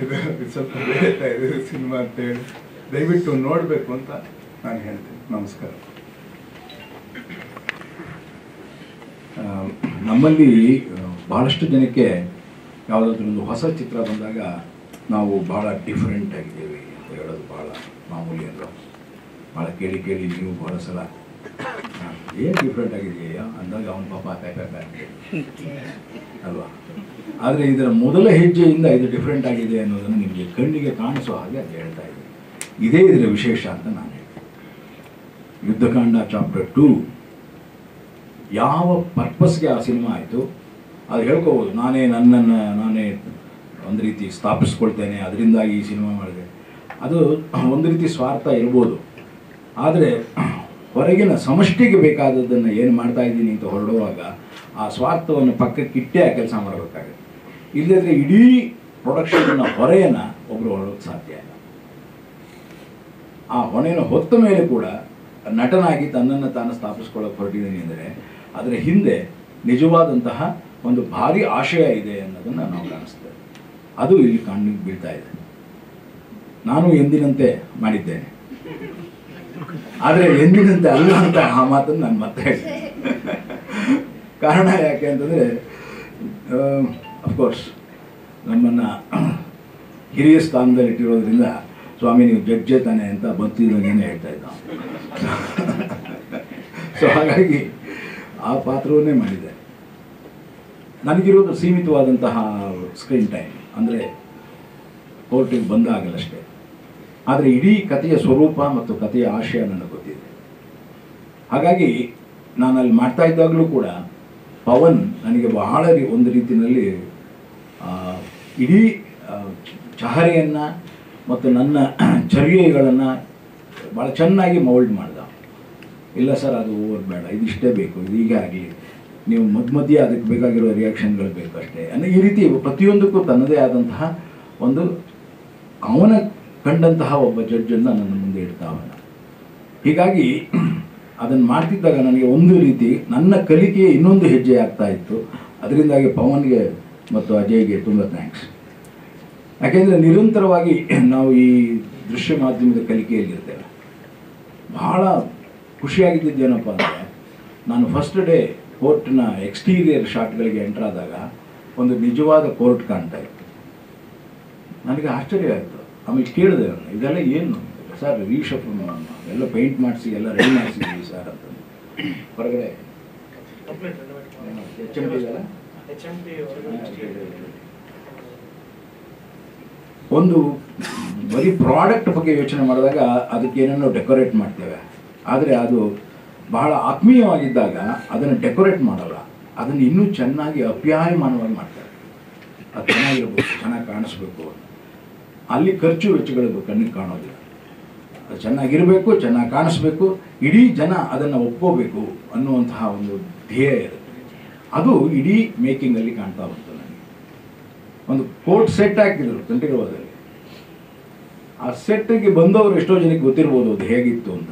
ಇದು ಸ್ವಲ್ಪ ಬೇರೆ ಇದೆ ಸಿನಿಮಾ ಅಂತ ಹೇಳಿ ದಯವಿಟ್ಟು ನೋಡಬೇಕು ಅಂತ ನಾನು ಹೇಳ್ತೀನಿ. ನಮಸ್ಕಾರ. ನಮ್ಮಲ್ಲಿ ಬಹಳಷ್ಟು ಜನಕ್ಕೆ ಯಾವುದಾದ್ರೂ ಒಂದು ಹೊಸ ಚಿತ್ರ ಬಂದಾಗ ನಾವು ಭಾಳ ಡಿಫ್ರೆಂಟ್ ಆಗಿದ್ದೇವೆ ಅಂತ ಹೇಳೋದು ಭಾಳ ಮಾಮೂಲಿ ಅಲ್ವ. ಭಾಳ ಕೇಳಿ ಕೇಳಿ ನೀವು ಭಾಳ ಸಲ ಏನು ಡಿಫ್ರೆಂಟ್ ಆಗಿದೆಯಾ ಅಂದಾಗ ಅವನ ಪಾಪ ಅಲ್ವಾ. ಆದರೆ ಇದರ ಮೊದಲ ಹೆಜ್ಜೆಯಿಂದ ಇದು ಡಿಫ್ರೆಂಟ್ ಆಗಿದೆ ಅನ್ನೋದನ್ನು ನಿಮಗೆ ಕಣ್ಣಿಗೆ ಕಾಣಿಸೋ ಹಾಗೆ ಅದು ಹೇಳ್ತಾ ಇದೆ. ಇದೇ ಇದರ ವಿಶೇಷ ಅಂತ ನಾನು ಹೇಳ್ತೀನಿ. ಯುದ್ಧಕಾಂಡ ಚಾಪ್ಟರ್ 2 ಯಾವ ಪರ್ಪಸ್ಗೆ ಆ ಸಿನಿಮಾ ಆಯಿತು ಅದು ಹೇಳ್ಕೋಬೋದು. ನಾನೇ ಒಂದು ರೀತಿ ಸ್ಥಾಪಿಸ್ಕೊಳ್ತೇನೆ, ಅದರಿಂದಾಗಿ ಈ ಸಿನಿಮಾ ಮಾಡಿದೆ, ಅದು ಒಂದು ರೀತಿ ಸ್ವಾರ್ಥ ಇರ್ಬೋದು. ಆದರೆ ಹೊರಗಿನ ಸಮಷ್ಟಿಗೆ ಬೇಕಾದದ್ದನ್ನು ಏನು ಮಾಡ್ತಾ ಇದ್ದೀನಿ ಅಂತ ಹೊರಡುವಾಗ ಆ ಸ್ವಾರ್ಥವನ್ನು ಪಕ್ಕಕ್ಕಿಟ್ಟೇ ಆ ಕೆಲಸ ಮಾಡಬೇಕಾಗುತ್ತೆ. ಇಲ್ಲದ್ರೆ ಇಡೀ ಪ್ರೊಡಕ್ಷನ್ನ ಹೊರೆಯನ್ನು ಒಬ್ಬರು ಹೊರಡೋಕ್ಕೆ ಸಾಧ್ಯ ಇಲ್ಲ. ಆ ಹೊಣೆಯನ್ನು ಹೊತ್ತ ಮೇಲೆ ಕೂಡ ನಟನಾಗಿ ತನ್ನನ್ನು ತಾನು ಸ್ಥಾಪಿಸ್ಕೊಳ್ಳೋಕೆ ಹೊರಟಿದ್ದೀನಿ ಅಂದರೆ ಅದರ ಹಿಂದೆ ನಿಜವಾದಂತಹ ಒಂದು ಭಾರಿ ಆಶಯ ಇದೆ ಅನ್ನೋದನ್ನು ನಾವು ಕಾಣಿಸ್ತೇವೆ. ಅದು ಇಲ್ಲಿ ಕಣ್ಣಿಗೆ ಬೀಳ್ತಾ ಇದೆ. ನಾನು ಎಂದಿನಂತೆ ಮಾಡಿದ್ದೇನೆ, ಆದರೆ ಎಂದಿನಂತೆ ಅಲ್ಲ ಅಂತ ಆ ಮಾತನ್ನು ನಾನು ಮತ್ತೆ ಹೇಳ್ತೀನಿ. ಕಾರಣ ಯಾಕೆ ಅಂತಂದರೆ ಅಫ್ಕೋರ್ಸ್ ನಮ್ಮನ್ನು ಹಿರಿಯ ಸ್ಥಾನದಲ್ಲಿ ಇಟ್ಟಿರೋದ್ರಿಂದ ಸ್ವಾಮಿ ನೀವು ಜಡ್ಜೆ ತಾನೆ ಅಂತ ಬಂತಿದ್ದಾಗೇನೆ ಹೇಳ್ತಾ ಇದ್ದ. ಸೊ ಹಾಗಾಗಿ ಆ ಪಾತ್ರವನ್ನೇ ಮಾಡಿದೆ. ನನಗಿರೋದು ಸೀಮಿತವಾದಂತಹ ಸ್ಕ್ರೀನ್ ಟೈಮ್, ಅಂದರೆ ಕೋರ್ಟಿಗೆ ಬಂದಾಗಲಷ್ಟೇ. ಆದರೆ ಇಡೀ ಕಥೆಯ ಸ್ವರೂಪ ಮತ್ತು ಕಥೆಯ ಆಶಯ ನನಗೆ ಗೊತ್ತಿದೆ. ಹಾಗಾಗಿ ನಾನು ಅಲ್ಲಿ ಮಾಡ್ತಾ ಇದ್ದಾಗಲೂ ಕೂಡ ಪವನ್ ನನಗೆ ಬಹಳ ಒಂದು ರೀತಿಯಲ್ಲಿ ಇಡೀ ಚಹರೆಯನ್ನು ಮತ್ತು ನನ್ನ ಚರ್ಯೆಗಳನ್ನು ಭಾಳ ಚೆನ್ನಾಗಿ ಮೌಲ್ಡ್ ಮಾಡ್ದ. ಇಲ್ಲ ಸರ್ ಅದು ಓವರ್ ಬೇಡ, ಇದಿಷ್ಟೇ ಬೇಕು, ಇದು ಹೀಗೆ ಆಗಲಿ, ನೀವು ಮಧ್ಯೆ ಅದಕ್ಕೆ ಬೇಕಾಗಿರೋ ರಿಯಾಕ್ಷನ್ಗಳು ಬೇಕು ಅಷ್ಟೇ ಅಂದರೆ ಈ ರೀತಿ ಪ್ರತಿಯೊಂದಕ್ಕೂ ತನ್ನದೇ ಆದಂತಹ ಒಂದು ಅವನ ಕಂಡಂತಹ ಒಬ್ಬ ಜಡ್ಜನ್ನು ನನ್ನ ಮುಂದೆ ಇಡ್ತಾವನ. ಹೀಗಾಗಿ ಅದನ್ನು ಮಾಡ್ತಿದ್ದಾಗ ನನಗೆ ಒಂದು ರೀತಿ ನನ್ನ ಕಲಿಕೆಯ ಇನ್ನೊಂದು ಹೆಜ್ಜೆ ಆಗ್ತಾ ಇತ್ತು. ಅದರಿಂದಾಗಿ ಪವನ್ಗೆ ಮತ್ತು ಅಜಯ್ಗೆ ತುಂಬ ಥ್ಯಾಂಕ್ಸ್. ಯಾಕೆಂದರೆ ನಿರಂತರವಾಗಿ ನಾವು ಈ ದೃಶ್ಯ ಮಾಧ್ಯಮದ ಕಲಿಕೆಯಲ್ಲಿರ್ತೇವೆ. ಬಹಳ ಖುಷಿಯಾಗಿದ್ದೇನಪ್ಪ ಅಂದರೆ ನಾನು ಫಸ್ಟ್ ಡೇ ಕೋರ್ಟ್ನ ಎಕ್ಸ್ಟೀರಿಯರ್ ಶಾಟ್ಗಳಿಗೆ ಎಂಟರ್ ಆದಾಗ ಒಂದು ನಿಜವಾದ ಕೋರ್ಟ್ ಕಾಣ್ತಾ ಇತ್ತು. ನನಗೆ ಆಶ್ಚರ್ಯ ಆಯಿತು. ಆಮೇಲೆ ಕೇಳಿದೆ ನಾನು, ಇದೆಲ್ಲ ಏನು ಸರ್ ರೀಶಫ್ ಎಲ್ಲ ಪೇಂಟ್ ಮಾಡಿಸಿ ಎಲ್ಲ ರೆಡಿ ಮಾಡಿಸಿದ್ದೀವಿ ಸರ್ ಅಂತ. ಹೊರಗಡೆ ಒಂದು ಬರೀ ಪ್ರಾಡಕ್ಟ್ ಬಗ್ಗೆ ಯೋಚನೆ ಮಾಡಿದಾಗ ಅದಕ್ಕೆ ಏನೇನೋ ಡೆಕೋರೇಟ್ ಮಾಡ್ತೇವೆ. ಆದರೆ ಅದು ಬಹಳ ಆತ್ಮೀಯವಾಗಿದ್ದಾಗ ಅದನ್ನು ಡೆಕೋರೇಟ್ ಮಾಡಲ್ಲ, ಅದನ್ನು ಇನ್ನೂ ಚೆನ್ನಾಗಿ ಅಪ್ಯಾಯಮಾನವಾಗಿ ಮಾಡ್ತಾರೆ. ಅದು ಚೆನ್ನಾಗಿರ್ಬೇಕು, ಚೆನ್ನಾಗಿ ಕಾಣಿಸ್ಬೇಕು. ಅಲ್ಲಿ ಖರ್ಚು ವೆಚ್ಚಗಳು ಕಣ್ಣಿಗೆ ಕಾಣೋದಿಲ್ಲ. ಅದು ಚೆನ್ನಾಗಿರಬೇಕು, ಚೆನ್ನಾಗಿ ಕಾಣಿಸ್ಬೇಕು, ಇಡೀ ಜನ ಅದನ್ನು ಒಪ್ಕೋಬೇಕು ಅನ್ನುವಂತಹ ಒಂದು ಧ್ಯೇಯ ಇರುತ್ತೆ. ಅದು ಇಡೀ ಮೇಕಿಂಗಲ್ಲಿ ಕಾಣ್ತಾ ಬಂತು ನನಗೆ. ಒಂದು ಕೋರ್ಟ್ ಸೆಟ್ ಹಾಕಿದ್ರು ಕಂಠೀರವದಲ್ಲಿ. ಆ ಸೆಟ್ಗೆ ಬಂದವರು ಎಷ್ಟೋ ಜನಕ್ಕೆ ಗೊತ್ತಿರ್ಬೋದು ಅದು ಹೇಗಿತ್ತು ಅಂತ.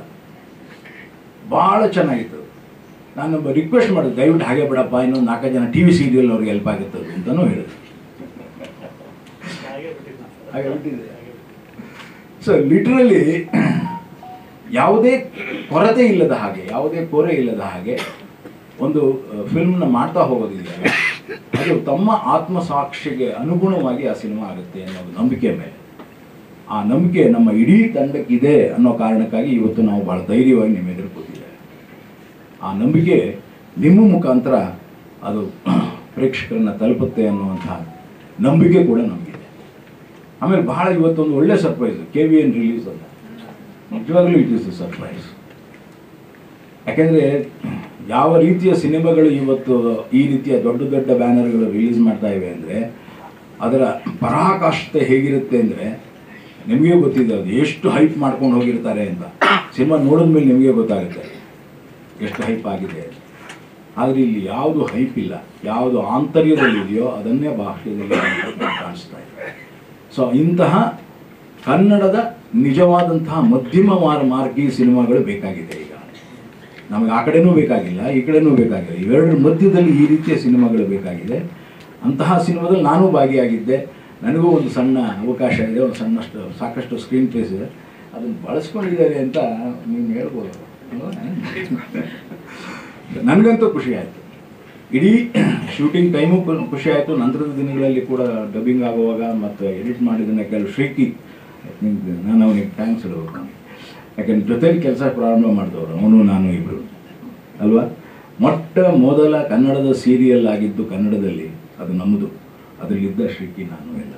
ಭಾಳ ಚೆನ್ನಾಗಿತ್ತು. ನಾನೊಬ್ಬ ರಿಕ್ವೆಸ್ಟ್ ಮಾಡಿದೆ, ದಯವಿಟ್ಟು ಹಾಗೆ ಬಿಡಪ್ಪ, ಇನ್ನೊಂದು 4 ಜನ TV ಸೀರಿಯಲ್ ಅವ್ರಿಗೆ ಹೆಲ್ಪ್ ಆಗುತ್ತೆ ಅಂತಲೂ ಹೇಳಿದೆ. ಹಾಗೆ ಬಿಟ್ಟಿದೆ. ಸೊ ಲಿಟ್ರಲಿ ಯಾವುದೇ ಕೊರತೆ ಇಲ್ಲದ ಹಾಗೆ, ಯಾವುದೇ ಕೋರೆ ಇಲ್ಲದ ಹಾಗೆ ಒಂದು ಫಿಲ್ಮ್ನ ಮಾಡ್ತಾ ಹೋಗೋದಿದೆಯಲ್ಲ, ಅದು ತಮ್ಮ ಆತ್ಮಸಾಕ್ಷಿಗೆ ಅನುಗುಣವಾಗಿ ಆ ಸಿನಿಮಾ ಆಗುತ್ತೆ ಅನ್ನೋದು ನಂಬಿಕೆ ಮೇಲೆ. ಆ ನಂಬಿಕೆ ನಮ್ಮ ಇಡೀ ತಂಡಕ್ಕಿದೆ ಅನ್ನೋ ಕಾರಣಕ್ಕಾಗಿ ಇವತ್ತು ನಾವು ಭಾಳ ಧೈರ್ಯವಾಗಿ ನಿಮ್ಮ ಎದುರು ಕೂತಿದ್ದೇವೆ. ಆ ನಂಬಿಕೆ ನಿಮ್ಮ ಮುಖಾಂತರ ಅದು ಪ್ರೇಕ್ಷಕರನ್ನ ತಲುಪುತ್ತೆ ಅನ್ನುವಂಥ ನಂಬಿಕೆ ಕೂಡ ನಮಗಿದೆ. ಆಮೇಲೆ ಬಹಳ ಇವತ್ತೊಂದು ಒಳ್ಳೆ ಸರ್ಪ್ರೈಸ್, KVN ರಿಲೀಸ್ ಅಂತ. ನಿಜವಾಗ್ಲೂ ಇಟ್ ಇಸ್ ಎ ಸರ್ಪ್ರೈಸ್. ಯಾಕೆಂದರೆ ಯಾವ ರೀತಿಯ ಸಿನಿಮಾಗಳು ಇವತ್ತು ಈ ರೀತಿಯ ದೊಡ್ಡ ದೊಡ್ಡ ಬ್ಯಾನರ್ಗಳು ರಿಲೀಸ್ ಮಾಡ್ತಾ ಇವೆ ಅಂದರೆ ಅದರ ಪರಾಕಾಷ್ಠತೆ ಹೇಗಿರುತ್ತೆ ಅಂದರೆ ನಿಮಗೆ ಗೊತ್ತಿದೆ. ಅದು ಎಷ್ಟು ಹೈಪ್ ಮಾಡ್ಕೊಂಡು ಹೋಗಿರ್ತಾರೆ ಅಂತ ಸಿನಿಮಾ ನೋಡಿದ ಮೇಲೆ ನಿಮಗೆ ಗೊತ್ತಾಗುತ್ತೆ ಎಷ್ಟು ಹೈಪ್ ಆಗಿದೆ. ಆದರೆ ಇಲ್ಲಿ ಯಾವುದು ಹೈಪ್ ಇಲ್ಲ, ಯಾವುದು ಆಂತರ್ಯದಲ್ಲಿದೆಯೋ ಅದನ್ನೇ ಬಾಹ್ಯದಲ್ಲಿ ಕಾಣಿಸ್ತಾ ಇದೆ. ಸೊ ಇಂತಹ ಕನ್ನಡದ ನಿಜವಾದಂತಹ ಮಧ್ಯಮ ಮಾರ್ಗಿ ಸಿನಿಮಾಗಳು ಬೇಕಾಗಿದೆ. ಈಗ ನಮಗೆ ಆ ಕಡೆನೂ ಬೇಕಾಗಿಲ್ಲ, ಈ ಕಡೆನೂ ಬೇಕಾಗಿಲ್ಲ, ಇವೆರಡರ ಮಧ್ಯದಲ್ಲಿ ಈ ರೀತಿಯ ಸಿನಿಮಾಗಳು ಬೇಕಾಗಿದೆ. ಅಂತಹ ಸಿನಿಮಾದಲ್ಲಿ ನಾನು ಭಾಗಿಯಾಗಿದ್ದೆ. ನನಗೂ ಒಂದು ಸಣ್ಣ ಅವಕಾಶ ಇದೆ, ಒಂದು ಸಾಕಷ್ಟು ಸ್ಕ್ರೀನ್ ಪ್ಲೇಸ್ ಇದೆ, ಅದನ್ನು ಬಳಸ್ಕೊಂಡಿದ್ದಾರೆ ಅಂತ ನೀವು ಹೇಳ್ಬೋದು. ನನಗಂತೂ ಖುಷಿ ಆಯಿತು. ಇಡೀ ಶೂಟಿಂಗ್ ಟೈಮು ಖುಷಿ ಆಯಿತು. ನಂತರದ ದಿನಗಳಲ್ಲಿ ಕೂಡ ಡಬ್ಬಿಂಗ್ ಆಗುವಾಗ ಮತ್ತು ಎಡಿಟ್ ಮಾಡಿದ್ದನ್ನು ಕೆಲವು ಶ್ರೀಕಿ ನಾನು ಅವನಿಗೆ ಥ್ಯಾಂಕ್ಸ್ ಹೇಳ್ಬೇಕು. ಯಾಕೆಂದ್ರೆ ಜೊತೆಲಿ ಕೆಲಸ ಪ್ರಾರಂಭ ಮಾಡಿದವರು ಅವನು ನಾನು ಇಬ್ಬರು ಅಲ್ವಾ. ಮೊಟ್ಟ ಮೊದಲ ಕನ್ನಡದ ಸೀರಿಯಲ್ ಆಗಿದ್ದು ಕನ್ನಡದಲ್ಲಿ ಅದು ನಮ್ಮದು. ಅದರಲ್ಲಿದ್ದ ಶ್ರೀಕಿ ನಾನು ಎಲ್ಲ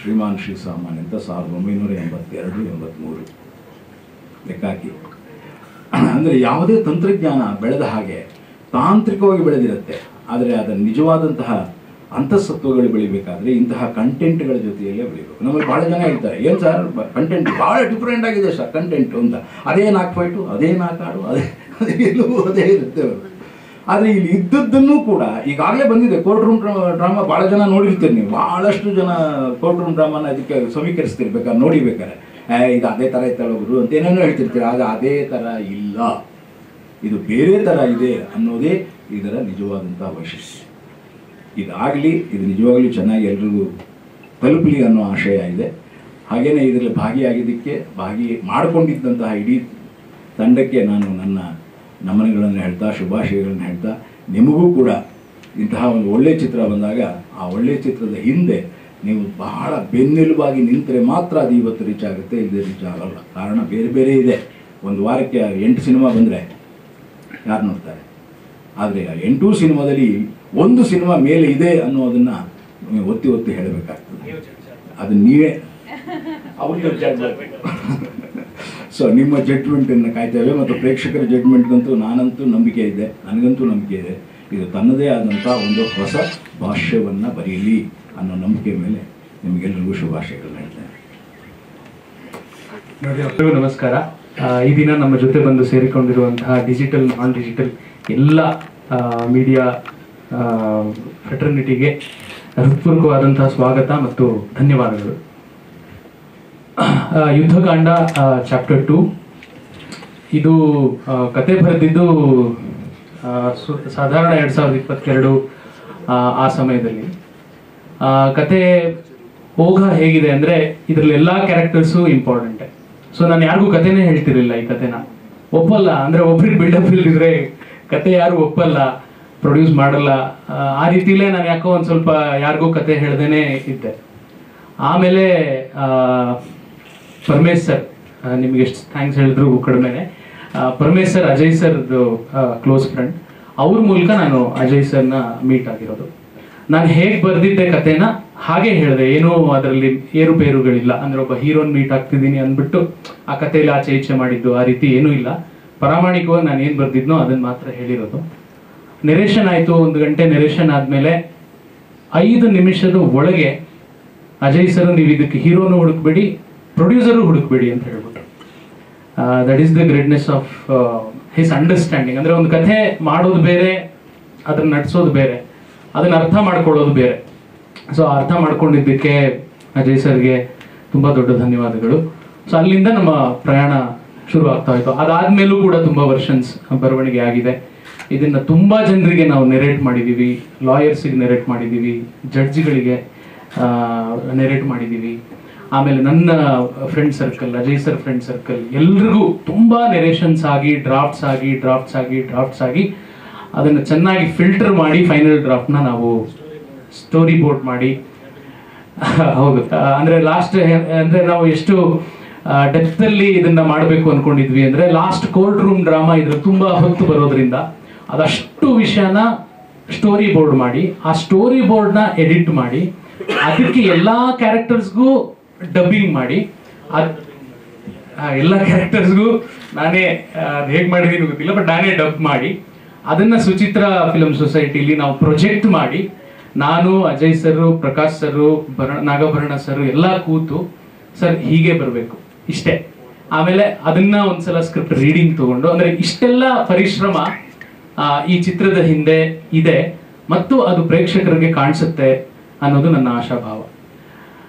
ಶ್ರೀಮಾನ್ ಶ್ರೀ ಸಾಮಾನ್ಯ ಅಂತ 1982-83 ಲೆಕ್ಕಾಕಿ. ಅಂದರೆ ಯಾವುದೇ ತಂತ್ರಜ್ಞಾನ ಬೆಳೆದ ಹಾಗೆ ತಾಂತ್ರಿಕವಾಗಿ ಬೆಳೆದಿರುತ್ತೆ, ಆದರೆ ಅದರ ನಿಜವಾದಂತಹ ಅಂತಃಸತ್ವಗಳು ಬೆಳಿಬೇಕಾದ್ರೆ ಇಂತಹ ಕಂಟೆಂಟ್ಗಳ ಜೊತೆಯಲ್ಲೇ ಬೆಳಿಬೇಕು. ನಮ್ಮಲ್ಲಿ ಭಾಳ ಜನ ಹೇಳ್ತಾರೆ, ಏನು ಸರ್ ಕಂಟೆಂಟ್ ಭಾಳ ಡಿಫ್ರೆಂಟ್ ಆಗಿದೆ ಸರ್ ಕಂಟೆಂಟು ಅಂತ. ಅದೇ 4 ಫೈಟು, ಅದೇ 4 ಹಾಡು, ಅದೇ ಎಲ್ಲವೂ ಅದೇ ಇರುತ್ತೆ. ಆದರೆ ಇಲ್ಲಿ ಇದ್ದದ್ದನ್ನು ಕೂಡ ಈಗಾಗಲೇ ಬಂದಿದೆ. ಕೋರ್ಟ್ ರೂಮ್ ಡ್ರಾಮಾ ಭಾಳ ಜನ ನೋಡಿರ್ತೀರಿ ನೀವು. ಭಾಳಷ್ಟು ಜನ ಕೋರ್ಟ್ ರೂಮ್ ಡ್ರಾಮಾನ ಅದಕ್ಕೆ ಸಮೀಕರಿಸ್ತಿರ್ಬೇಕಾದ್ರೆ ನೋಡಿಬೇಕಾರೆ ಇದು ಅದೇ ಥರ ಇತ್ತಲ್ಲ ಗುರು ಅಂತ ಏನೇನೋ ಹೇಳ್ತಿರ್ತೀರ. ಆಗ ಅದೇ ಥರ ಇಲ್ಲ, ಇದು ಬೇರೆ ಥರ ಇದೆ ಅನ್ನೋದೇ ಇದರ ನಿಜವಾದಂಥ ವೈಶಿಷ್ಟ್ಯ. ಇದಾಗಲಿ, ಇದು ನಿಜವಾಗಲೂ ಚೆನ್ನಾಗಿ ಎಲ್ರಿಗೂ ತಲುಪಲಿ ಅನ್ನೋ ಆಶಯ ಇದೆ. ಹಾಗೆಯೇ ಇದರಲ್ಲಿ ಭಾಗಿಯಾಗಿದ್ದಕ್ಕೆ ಮಾಡಿಕೊಂಡಿದ್ದಂತಹ ಇಡೀ ತಂಡಕ್ಕೆ ನಾನು ನನ್ನ ನಮನಗಳನ್ನು ಹೇಳ್ತಾ ಶುಭಾಶಯಗಳನ್ನು ಹೇಳ್ತಾ, ನಿಮಗೂ ಕೂಡ ಇಂತಹ ಒಂದು ಒಳ್ಳೆಯ ಚಿತ್ರ ಬಂದಾಗ ಆ ಒಳ್ಳೆಯ ಚಿತ್ರದ ಹಿಂದೆ ನೀವು ಬಹಳ ಬೆನ್ನೆಲುಬಾಗಿ ನಿಂತರೆ ಮಾತ್ರ ಅದು ಇವತ್ತು ರೀಚ್ ಆಗುತ್ತೆ, ಇಲ್ಲದೆ ರೀಚ್ ಆಗಲ್ಲ. ಕಾರಣ ಬೇರೆ ಬೇರೆ ಇದೆ. ಒಂದು ವಾರಕ್ಕೆ 8 ಸಿನಿಮಾ ಬಂದರೆ ಯಾರು ನೋಡ್ತಾರೆ? ಆದರೆ ಆ 8 ಸಿನಿಮಾದಲ್ಲಿ 1 ಸಿನಿಮಾ ಮೇಲೆ ಇದೆ ಅನ್ನೋದನ್ನು ಒತ್ತಿ ಒತ್ತಿ ಹೇಳಬೇಕಾಗ್ತದೆ. ಅದು ನೀವೇ ಅವ್ರಿಗೆ ಸೊ ನಿಮ್ಮ ಜಡ್ಜ್ಮೆಂಟನ್ನು ಕಾಯ್ತೇವೆ. ಮತ್ತು ಪ್ರೇಕ್ಷಕರ ಜಡ್ಜ್ಮೆಂಟ್ಗಂತೂ ನಾನಂತೂ ನಂಬಿಕೆ ಇದೆ, ನನಗಂತೂ ನಂಬಿಕೆ ಇದೆ. ಇದು ತನ್ನದೇ ಆದಂಥ ಒಂದು ಹೊಸ ಭಾಷ್ಯವನ್ನು ಬರೆಯಲಿ ಅನ್ನೋ ನಂಬಿಕೆ ಮೇಲೆ ನಿಮಗೆಲ್ಲರಿಗೂ ಶುಭಾಶಯಗಳನ್ನ ಹೇಳ್ತೇನೆ. ಎಲ್ಲರಿಗೂ ನಮಸ್ಕಾರ. ಈ ದಿನ ನಮ್ಮ ಜೊತೆ ಬಂದು ಸೇರಿಕೊಂಡಿರುವಂತಹ ಡಿಜಿಟಲ್ ನಾನ್ ಡಿಜಿಟಲ್ ಎಲ್ಲ ಮೀಡಿಯಾ ಫ್ರೆಟರ್ನಿಟಿಗೆ ಹೃತ್ಪೂರ್ವಕವಾದಂತಹ ಸ್ವಾಗತ ಮತ್ತು ಧನ್ಯವಾದಗಳು. ಯುದ್ಧಕಾಂಡ ಚಾಪ್ಟರ್ 2 ಇದು ಕತೆ ಬರೆದಿದ್ದು ಸಾಧಾರಣ 2022 ಆ ಸಮಯದಲ್ಲಿ. ಕತೆ ಹೋಗ ಹೇಗಿದೆ ಅಂದರೆ ಇದರಲ್ಲಿ ಎಲ್ಲ ಕ್ಯಾರೆಕ್ಟರ್ಸು ಇಂಪಾರ್ಟೆಂಟೆ. ಸೊ ನಾನು ಯಾರಿಗೂ ಕತೆನೇ ಹೇಳ್ತಿರಲಿಲ್ಲ. ಈ ಕತೆನ ಒಪ್ಪಲ್ಲ ಅಂದರೆ ಒಬ್ರಿಗೆ ಬಿಲ್ಡಪ್ ಇಲ್ದಿದ್ರೆ ಕತೆ ಯಾರು ಒಪ್ಪಲ್ಲ, ಪ್ರೊಡ್ಯೂಸ್ ಮಾಡಲ್ಲ. ಆ ರೀತಿಲೇ ನಾನು ಯಾಕೋ ಒಂದು ಸ್ವಲ್ಪ ಯಾರಿಗೂ ಕತೆ ಹೇಳ್ದೇನೆ ಇದ್ದೆ. ಆಮೇಲೆ ಪರಮೇಶ್ ಸರ್, ನಿಮ್ಗೆ ಎಷ್ಟು ಥ್ಯಾಂಕ್ಸ್ ಹೇಳಿದ್ರು ಕಡಿಮೆನೆ. ಪರಮೇಶ್ ಸರ್ ಅಜಯ್ ಸರ್ದು ಕ್ಲೋಸ್ ಫ್ರೆಂಡ್. ಅವ್ರ ಮೂಲಕ ನಾನು ಅಜಯ್ ಸರ್ನ ಮೀಟ್ ಆಗಿರೋದು. ನಾನು ಹೇಗೆ ಬರೆದಿದ್ದೆ ಕತೆನ ಹಾಗೆ ಹೇಳಿದೆ, ಏನೂ ಅದರಲ್ಲಿ ಏರುಪೇರುಗಳಿಲ್ಲ. ಅಂದರೆ ಒಬ್ಬ ಹೀರೋನ್ ಮೀಟ್ ಆಗ್ತಿದ್ದೀನಿ ಅಂದ್ಬಿಟ್ಟು ಆ ಕಥೆಯಲ್ಲಿ ಆಚೆ ಈಚೆ ಮಾಡಿದ್ದು ಆ ರೀತಿ ಏನೂ ಇಲ್ಲ. ಪ್ರಾಮಾಣಿಕವಾಗಿ ನಾನು ಏನು ಬರೆದಿದ್ನೋ ಅದನ್ನು ಮಾತ್ರ ಹೇಳಿರೋದು. ನೆರೇಷನ್ ಆಯಿತು. 1 ಗಂಟೆ ನೆರೇಷನ್ ಆದಮೇಲೆ 5 ನಿಮಿಷದ ಒಳಗೆ ಅಜಯ್ ಸರ್ ನೀವು ಇದಕ್ಕೆ ಹೀರೋನು ಹುಡುಕ್ಬೇಡಿ, ಪ್ರೊಡ್ಯೂಸರು ಹುಡುಕ್ಬೇಡಿ ಅಂತ ಹೇಳ್ಬಿಟ್ರು. That is the greatness of his understanding. ಅಂದರೆ ಒಂದು ಕಥೆ ಮಾಡೋದು ಬೇರೆ, ಅದನ್ನ ನಡ್ಸೋದು ಬೇರೆ, ಅದನ್ನ ಅರ್ಥ ಮಾಡ್ಕೊಳ್ಳೋದು ಬೇರೆ. ಸೊ ಅರ್ಥ ಮಾಡ್ಕೊಂಡಿದ್ದಕ್ಕೆ ಅಜಯ್ ಸರ್ಗೆ ತುಂಬ ದೊಡ್ಡ ಧನ್ಯವಾದಗಳು. ಸೊ ಅಲ್ಲಿಂದ ನಮ್ಮ ಪ್ರಯಾಣ ಶುರು ಆಗ್ತಾ ಹೋಯ್ತು. ಅದಾದ್ಮೇಲೂ ಕೂಡ ತುಂಬ ವರ್ಷನ್ಸ್ ಬರವಣಿಗೆ ಆಗಿದೆ. ಇದನ್ನ ತುಂಬ ಜನರಿಗೆ ನಾವು ನೆರೇಟ್ ಮಾಡಿದ್ದೀವಿ. ಲಾಯರ್ಸಿಗೆ ನೆರೇಟ್ ಮಾಡಿದ್ದೀವಿ, ಜಡ್ಜ್ಗಳಿಗೆ ನೆರೇಟ್ ಮಾಡಿದ್ದೀವಿ. ಆಮೇಲೆ ನನ್ನ friend circle, Ajay sir friend circle ಎಲ್ರಿಗೂ ತುಂಬ ನೆರೇಷನ್ಸ್ ಆಗಿ ಡ್ರಾಫ್ಟ್ಸ್ ಆಗಿ ಅದನ್ನು ಚೆನ್ನಾಗಿ ಫಿಲ್ಟರ್ ಮಾಡಿ ಫೈನಲ್ ಡ್ರಾಫ್ಟ್ನ ನಾವು ಸ್ಟೋರಿ ಬೋರ್ಡ್ ಮಾಡಿ ಹೌದು. ಅಂದರೆ ಲಾಸ್ಟ್ ಅಂದರೆ ನಾವು ಎಷ್ಟು ಡೆಪ್ತಲ್ಲಿ ಇದನ್ನ ಮಾಡಬೇಕು ಅನ್ಕೊಂಡಿದ್ವಿ ಅಂದರೆ ಲಾಸ್ಟ್ ಕೋರ್ಟ್ ರೂಮ್ ಡ್ರಾಮಾ ಇದ್ರ ತುಂಬ ಹೊತ್ತು ಬರೋದ್ರಿಂದ ಅದಷ್ಟು ವಿಷಯನ ಸ್ಟೋರಿ ಬೋರ್ಡ್ ಮಾಡಿ, ಆ ಸ್ಟೋರಿ ಬೋರ್ಡ್ನ ಎಡಿಟ್ ಮಾಡಿ, ಅದಕ್ಕೆ ಎಲ್ಲ ಕ್ಯಾರೆಕ್ಟರ್ಸ್ಗೂ ಡಬ್ಬಿಂಗ್ ಮಾಡಿ, ಎಲ್ಲ ಕ್ಯಾರೆಕ್ಟರ್ಸ್ಗೂ ನಾನೇ ಹೇಗೆ ಮಾಡಿದೀನಿ ಗೊತ್ತಿಲ್ಲ, ಬಟ್ ನಾನೇ ಡಬ್ ಮಾಡಿ ಅದನ್ನ ಸುಚಿತ್ರ ಫಿಲಂ ಸೊಸೈಟಿಲಿ ನಾವು ಪ್ರೊಜೆಕ್ಟ್ ಮಾಡಿ, ನಾನು Ajay sir, Prakash sir, Nagabharana sir ಎಲ್ಲ ಕೂತು ಸರ್ ಹೀಗೆ ಬರಬೇಕು ಇಷ್ಟೇ. ಆಮೇಲೆ ಅದನ್ನ ಒಂದ್ಸಲ ಸ್ಕ್ರಿಪ್ಟ್ ರೀಡಿಂಗ್ ತಗೊಂಡು, ಅಂದ್ರೆ ಇಷ್ಟೆಲ್ಲ ಪರಿಶ್ರಮ ಈ ಚಿತ್ರದ ಹಿಂದೆ ಇದೆ ಮತ್ತು ಅದು ಪ್ರೇಕ್ಷಕರಿಗೆ ಕಾಣಿಸುತ್ತೆ ಅನ್ನೋದು ನನ್ನ ಆಶಾಭಾವ.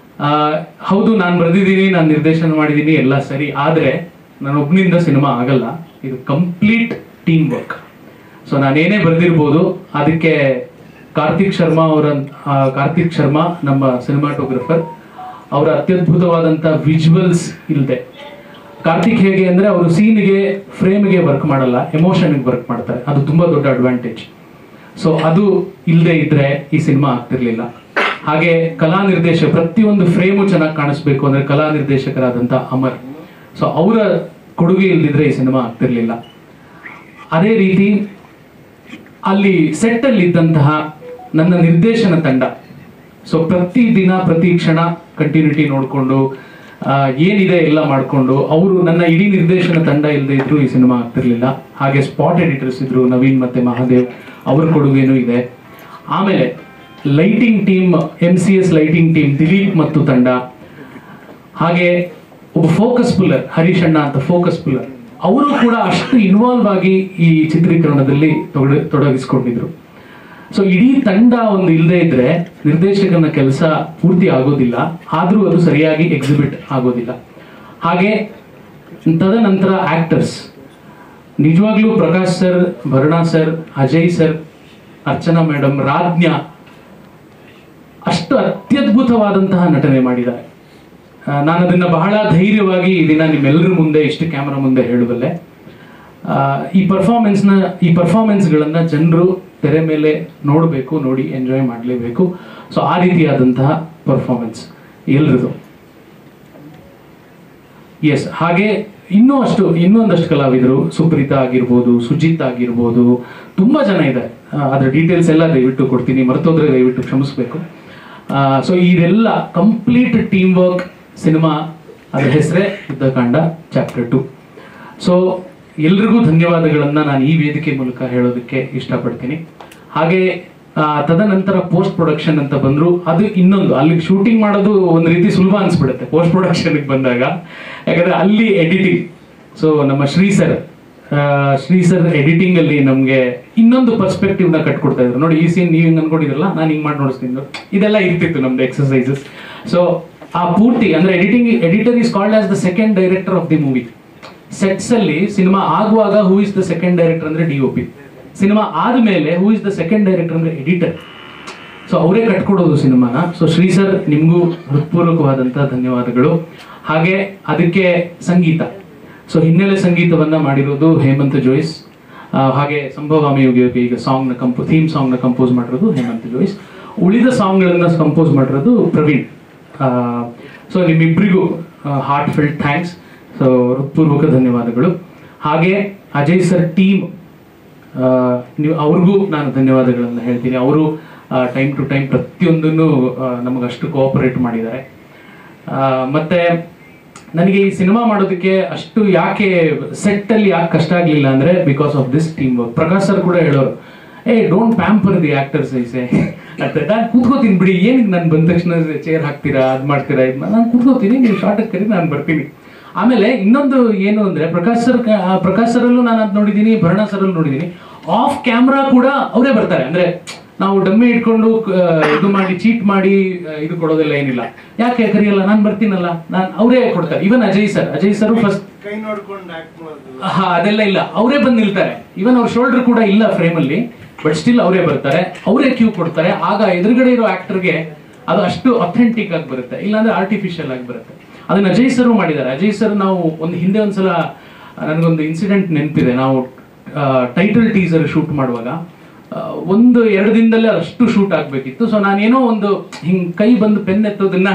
ಹೌದು, ನಾನು ಬರೆದಿದ್ದೀನಿ, ನಾನು ನಿರ್ದೇಶನ ಮಾಡಿದ್ದೀನಿ, ಎಲ್ಲ ಸರಿ. ಆದರೆ ನಾನೊಬ್ಬನಿಂದ ಸಿನಿಮಾ ಆಗಲ್ಲ, ಇದು ಕಂಪ್ಲೀಟ್ ಟೀಮ್ ವರ್ಕ್. ಸೊ ನಾನೇನೇ ಬರೆದಿರ್ಬೋದು, ಅದಕ್ಕೆ ಕಾರ್ತಿಕ್ ಶರ್ಮಾ ನಮ್ಮ ಸಿನಿಮಾಟೋಗ್ರಫರ್, ಅವರ ಅತ್ಯದ್ಭುತವಾದಂಥ ವಿಜುವಲ್ಸ್ ಇಲ್ಲದೆ. ಕಾರ್ತಿಕ್ ಹೇಗೆ ಅಂದರೆ ಅವರು ಸೀನ್ಗೆ ಫ್ರೇಮ್ಗೆ ವರ್ಕ್ ಮಾಡಲ್ಲ, ಎಮೋಷನ್ಗೆ ವರ್ಕ್ ಮಾಡ್ತಾರೆ. ಅದು ತುಂಬ ದೊಡ್ಡ ಅಡ್ವಾಂಟೇಜ್. ಸೊ ಅದು ಇಲ್ಲದೆ ಇದ್ರೆ ಈ ಸಿನಿಮಾ ಆಗ್ತಿರ್ಲಿಲ್ಲ. ಹಾಗೆ ಕಲಾ ನಿರ್ದೇಶಕ ಪ್ರತಿಯೊಂದು ಫ್ರೇಮು ಚೆನ್ನಾಗಿ ಕಾಣಿಸ್ಬೇಕು ಅಂದ್ರೆ ಕಲಾ ನಿರ್ದೇಶಕರಾದಂಥ ಅಮರ್, ಸೊ ಅವರ ಕೊಡುಗೆ ಇಲ್ದಿದ್ರೆ ಈ ಸಿನಿಮಾ ಆಗ್ತಿರ್ಲಿಲ್ಲ. ಅದೇ ರೀತಿ ಅಲ್ಲಿ ಸೆಟ್ ಅಲ್ಲಿ ಇದ್ದಂತಹ ನನ್ನ ನಿರ್ದೇಶನ ತಂಡ, ಸೊ ಪ್ರತಿ ದಿನ ಪ್ರತಿ ಕ್ಷಣ ಕಂಟಿನ್ಯೂಟಿ ನೋಡಿಕೊಂಡು ಏನಿದೆ ಎಲ್ಲ ಮಾಡಿಕೊಂಡು ಅವರು, ನನ್ನ ಇಡೀ ನಿರ್ದೇಶನ ತಂಡ ಇಲ್ಲದೆ ಇದ್ರು ಈ ಸಿನಿಮಾ ಆಗ್ತಿರ್ಲಿಲ್ಲ. ಹಾಗೆ ಸ್ಪಾಟ್ ಎಡಿಟರ್ಸ್ ಇದ್ರು, ನವೀನ್ ಮತ್ತೆ ಮಹಾದೇವ್, ಅವ್ರ ಕೊಡುಗೆನೂ ಇದೆ. ಆಮೇಲೆ lighting team, MCS lighting team Dileep ಮತ್ತು ತಂಡ, ಹಾಗೆ ಒಬ್ಬ ಫೋಕಸ್ ಪುಲ್ಲರ್ ಹರೀಶ್ ಅಣ್ಣ ಅಂತ ಫೋಕಸ್ ಪುಲ್ಲರ್, ಅವರು ಕೂಡ ಅಷ್ಟು ಇನ್ವಾಲ್ವ್ ಆಗಿ ಈ ಚಿತ್ರೀಕರಣದಲ್ಲಿ ತೊಡಗಿಸ್ಕೊಂಡಿದ್ರು. ಸೊ ಇಡೀ ತಂಡ ಒಂದು ಇಲ್ಲದೆ ಇದ್ರೆ ನಿರ್ದೇಶಕನ ಕೆಲಸ ಪೂರ್ತಿ ಆಗೋದಿಲ್ಲ, ಆದ್ರೂ ಅದು ಸರಿಯಾಗಿ ಎಕ್ಸಿಬಿಟ್ ಆಗೋದಿಲ್ಲ. ಹಾಗೆ ತದನಂತರ ಆಕ್ಟರ್ಸ್, ನಿಜವಾಗ್ಲೂ Prakash sir, Bharana sir, Ajay sir, Archana madam, Rajna ಅಷ್ಟು ಅತ್ಯದ್ಭುತವಾದಂತಹ ನಟನೆ ಮಾಡಿದ್ದಾರೆ. ನಾನು ಅದನ್ನ ಬಹಳ ಧೈರ್ಯವಾಗಿ ಈ ದಿನ ನಿಮ್ಮೆಲ್ಲರ ಮುಂದೆ ಇಷ್ಟು ಕ್ಯಾಮರಾ ಮುಂದೆ ಹೇಳುವಲ್ಲೇ. ಈ ಪರ್ಫಾರ್ಮೆನ್ಸ್ಗಳನ್ನ ಜನರು ತೆರೆ ಮೇಲೆ ನೋಡಬೇಕು, ನೋಡಿ ಎಂಜಾಯ್ ಮಾಡಲೇಬೇಕು. ಸೊ ಆ ರೀತಿಯಾದಂತಹ ಪರ್ಫಾರ್ಮೆನ್ಸ್ ಎಲ್ರದು. ಎಸ್, ಹಾಗೆ ಇನ್ನೊಂದಷ್ಟು ಕಲಾವಿದರು, ಸುಪ್ರೀತಾ ಆಗಿರ್ಬೋದು, ಸುಜಿತ್ ಆಗಿರ್ಬೋದು, ತುಂಬಾ ಜನ ಇದ್ದಾರೆ. ಅದರ ಡೀಟೇಲ್ಸ್ ಎಲ್ಲ ದಯವಿಟ್ಟು ಕೊಡ್ತೀನಿ, ಮರೆತೋದ್ರೆ ದಯವಿಟ್ಟು ಕ್ಷಮಿಸ್ಬೇಕು. ಸೊ ಇದೆಲ್ಲ ಕಂಪ್ಲೀಟ್ ಟೀಮ್ ವರ್ಕ್ ಸಿನಿಮಾ. ಅದರ ಹೆಸರೇ ಯುದ್ಧಕಾಂಡ ಚಾಪ್ಟರ್ 2. ಸೊ ಎಲ್ರಿಗೂ ಧನ್ಯವಾದಗಳನ್ನ ನಾನು ಈ ವೇದಿಕೆ ಮೂಲಕ ಹೇಳೋದಕ್ಕೆ ಇಷ್ಟಪಡ್ತೀನಿ. ಹಾಗೆ ತದನಂತರ ಪೋಸ್ಟ್ ಪ್ರೊಡಕ್ಷನ್ ಅಂತ ಬಂದ್ರು, ಅದು ಇನ್ನೊಂದು, ಅಲ್ಲಿ ಶೂಟಿಂಗ್ ಮಾಡೋದು ಒಂದು ರೀತಿ ಸುಲಭ ಅನ್ಸ್ಬಿಡುತ್ತೆ ಪೋಸ್ಟ್ ಪ್ರೊಡಕ್ಷನ್ಗೆ ಬಂದಾಗ, ಯಾಕಂದ್ರೆ ಅಲ್ಲಿ ಎಡಿಟಿಂಗ್. ಸೊ ನಮ್ಮ ಶ್ರೀ ಸರ್ ಎಡಿಟಿಂಗ್ ಅಲ್ಲಿ ನಮ್ಗೆ ಇನ್ನೊಂದು ಪರ್ಸ್ಪೆಕ್ಟಿವ್ ನ ಕಟ್ಕೊಡ್ತಾ ಇದ್ರು. ನೋಡಿ, ಈ ಸೀನ್ ನೀವು ಹಿಂಗ್ ಅನ್ಕೊಂಡಿದ್ರಲ್ಲ, ನಾನು ಹಿಂಗ್ ಮಾಡಿ ನೋಡಿಸ್ತೀನಿ, ಇದೆಲ್ಲ ಇರ್ತಿತ್ತು ನಮ್ದು ಎಕ್ಸರ್ಸೈಸಸ್. ಸೊ ಆ ಪೂರ್ತಿ ಅಂದ್ರೆ editor is called as the second director of the movie. Sets ಅಲ್ಲಿ ಸಿನಿಮಾ ಆಗುವಾಗ who is the second director ಅಂದ್ರೆ DOP, ಸಿನಿಮಾ ಆದ್ಮೇಲೆ who is the second director ಅಂದ್ರೆ ಎಡಿಟರ್. ಸೊ ಅವರೇ ಕಟ್ಕೊಡೋದು ಸಿನಿಮಾನ. ಸೊ ಶ್ರೀ ಸರ್, ನಿಮ್ಗೂ ಹೃತ್ಪೂರ್ವಕವಾದಂತಹ ಧನ್ಯವಾದಗಳು. ಹಾಗೆ ಅದಕ್ಕೆ ಸಂಗೀತ, ಸೊ ಹಿನ್ನೆಲೆ ಸಂಗೀತವನ್ನ ಮಾಡಿರೋದು ಹೇಮಂತ್ ಜೋಯ್ಸ್. ಹಾಗೆ ಸಂಭವಾಮಿ ಯುಗ ಈಗ ಥೀಮ್ ಸಾಂಗ್ ನ ಕಂಪೋಸ್ ಮಾಡಿರೋದು ಹೇಮಂತ್ ಜೋಯ್ಸ್. ಉಳಿದ ಸಾಂಗ್ಗಳನ್ನ ಕಂಪೋಸ್ ಮಾಡಿರೋದು ಪ್ರವೀಣ್. ಸೊ ನಿಮ್ಮಿಬ್ಬರಿಗೂ ಹಾರ್ಟ್ ಫಿಲ್ಡ್ ಥ್ಯಾಂಕ್ಸ್. ಸೊ ಹೃತ್ಪೂರ್ವಕ ಧನ್ಯವಾದಗಳು. ಹಾಗೆ ಅಜಯ್ ಸರ್ ಟೀಮ್, ಅವ್ರಿಗೂ ನಾನು ಧನ್ಯವಾದಗಳನ್ನು ಹೇಳ್ತೀನಿ. ಅವರು ಟೈಮ್ ಟು ಟೈಮ್ ಪ್ರತಿಯೊಂದನ್ನು ನಮಗಷ್ಟು ಕೋಆಪರೇಟ್ ಮಾಡಿದ್ದಾರೆ. ಮತ್ತೆ ನನಗೆ ಈ ಸಿನಿಮಾ ಮಾಡೋದಕ್ಕೆ ಅಷ್ಟು ಯಾಕೆ ಸೆಟ್ ಅಲ್ಲಿ ಯಾಕೆ ಕಷ್ಟ ಆಗ್ಲಿಲ್ಲ ಅಂದ್ರೆ because of this team work. Prakash sir ಕೂಡ ಹೇಳೋರು, ಡೋಂಟ್ ಪ್ಯಾಂಪರ್ ದಿ ಆಕ್ಟರ್ಸ್ ಐಸೆ ಅಂತ. ನಾನು ಕೂತ್ಕೋತೀನಿ ಬಿಡಿ, ಏನಿಗೆ ನಾನು ಬಂದ ತಕ್ಷಣ ಚೇರ್ ಹಾಕ್ತೀರಾ, ಅದ್ ಮಾಡ್ತೀರಾ, ನಾನು ಕೂತ್ಕೋತೀನಿ, ನೀವು ಶಾರ್ಟ್ ಕರಿ, ನಾನು ಬರ್ತೀನಿ. ಆಮೇಲೆ ಇನ್ನೊಂದು ಏನು ಅಂದ್ರೆ ಪ್ರಕಾಶ್ ಸರಲ್ಲೂ ನಾನು ಅದ್ ನೋಡಿದೀನಿ, ಭರಣಾ ಸರಲ್ಲೂ ನೋಡಿದೀನಿ, ಆಫ್ ಕ್ಯಾಮ್ರಾ ಕೂಡ ಅವರೇ ಬರ್ತಾರೆ. ಅಂದ್ರೆ ನಾವು ಡಮ್ಮಿ ಇಟ್ಕೊಂಡು ಇದು ಮಾಡಿ ಚೀಟ್ ಮಾಡಿ ಇದು ಕೊಡೋದೆಲ್ಲ ಏನಿಲ್ಲ. ಯಾಕೆ ಕರಿಯಲ್ಲ, ನಾನು ಬರ್ತೀನಲ್ಲ, ಅವರೇ ಕೊಡ್ತಾರೆ. ಇವನ್ ಅಜಯ್ ಸರ್ ಫಸ್ಟ್ ಕೈ ನೋಡ್ಕೊಂಡು ಅದೆಲ್ಲ ಇಲ್ಲ, ಅವರೇ ಬಂದು ನಿಲ್ತಾರೆ. ಇವನ್ ಅವ್ರ ಶೋಲ್ಡರ್ ಕೂಡ ಇಲ್ಲ ಫ್ರೇಮ್ ಅಲ್ಲಿ, ಬಟ್ ಸ್ಟಿಲ್ ಅವರೇ ಬರ್ತಾರೆ, ಅವರೇ ಕ್ಯೂ ಕೊಡ್ತಾರೆ. ಆಗ ಎದುರುಗಡೆ ಇರೋ ಆಕ್ಟರ್ಗೆ ಅದು ಅಷ್ಟು ಅಥೆಂಟಿಕ್ ಆಗಿ ಬರುತ್ತೆ, ಇಲ್ಲಾಂದ್ರೆ ಆರ್ಟಿಫಿಷಿಯಲ್ ಆಗಿ ಬರುತ್ತೆ. ಅದನ್ನ ಅಜಯ್ ಸರ್ ಮಾಡಿದ್ದಾರೆ. ಅಜಯ್ ಸರ್ ನಾವು ಹಿಂದೆ ಒಂದ್ಸಲ ನನಗೊಂದು ಇನ್ಸಿಡೆಂಟ್ ನೆನಪಿದೆ. ನಾವು ಟೈಟಲ್ ಟೀಸರ್ ಶೂಟ್ ಮಾಡುವಾಗ 1-2 ದಿನದಲ್ಲೇ ಅಷ್ಟು ಶೂಟ್ ಆಗ್ಬೇಕಿತ್ತು. ಸೊ ನಾನೇನೋ ಒಂದು ಹಿಂಗ್ ಕೈ ಬಂದು ಪೆನ್ ಎತ್ತೋದನ್ನ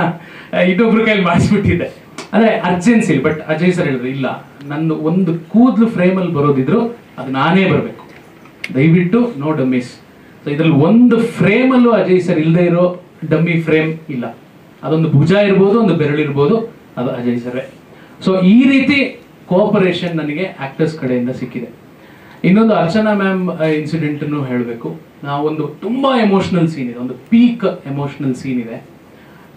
ಇನ್ನೊಬ್ರು ಕೈಲಿ ಮಾಡಿಸ್ಬಿಟ್ಟಿದ್ದೆ, ಅಂದ್ರೆ ಅರ್ಜೆನ್ಸಿ. ಬಟ್ ಅಜಯ್ ಸರ್ ಹೇಳಿದ್ರು, ಇಲ್ಲ, ನಂದು ಒಂದು ಕೂದಲು ಫ್ರೇಮ್ ಅಲ್ಲಿ ಬರೋದಿದ್ರು ಅದು ನಾನೇ ಬರಬೇಕು, ದಯವಿಟ್ಟು ನೋ ಡಮ್ಮೀಸ್. ಸೊ ಇದ್ರಲ್ಲಿ ಒಂದು ಫ್ರೇಮ್ ಅಲ್ಲೂ ಅಜಯ್ ಸರ್ ಇಲ್ಲದೆ ಇರೋ ಡಮ್ಮಿ ಫ್ರೇಮ್ ಇಲ್ಲ. ಅದೊಂದು ಭುಜ ಇರ್ಬೋದು, ಒಂದು ಬೆರಳಿರ್ಬೋದು, ಅದು ಅಜಯ್ ಸರ್ವೇ. ಸೊ ಈ ರೀತಿ ಕೋಆಪರೇಷನ್ ನನಗೆ ಆಕ್ಟರ್ಸ್ ಕಡೆಯಿಂದ ಸಿಕ್ಕಿದೆ. ಇನ್ನೊಂದು ಅರ್ಚನಾ ಮ್ಯಾಮ್ ಇನ್ಸಿಡೆಂಟ್ ಹೇಳಬೇಕು. ನಾವೊಂದು ತುಂಬಾ ಎಮೋಷನಲ್ ಸೀನ್ ಇದೆ, ಒಂದು ಪೀಕ್ ಎಮೋಷನಲ್ ಸೀನ್ ಇದೆ.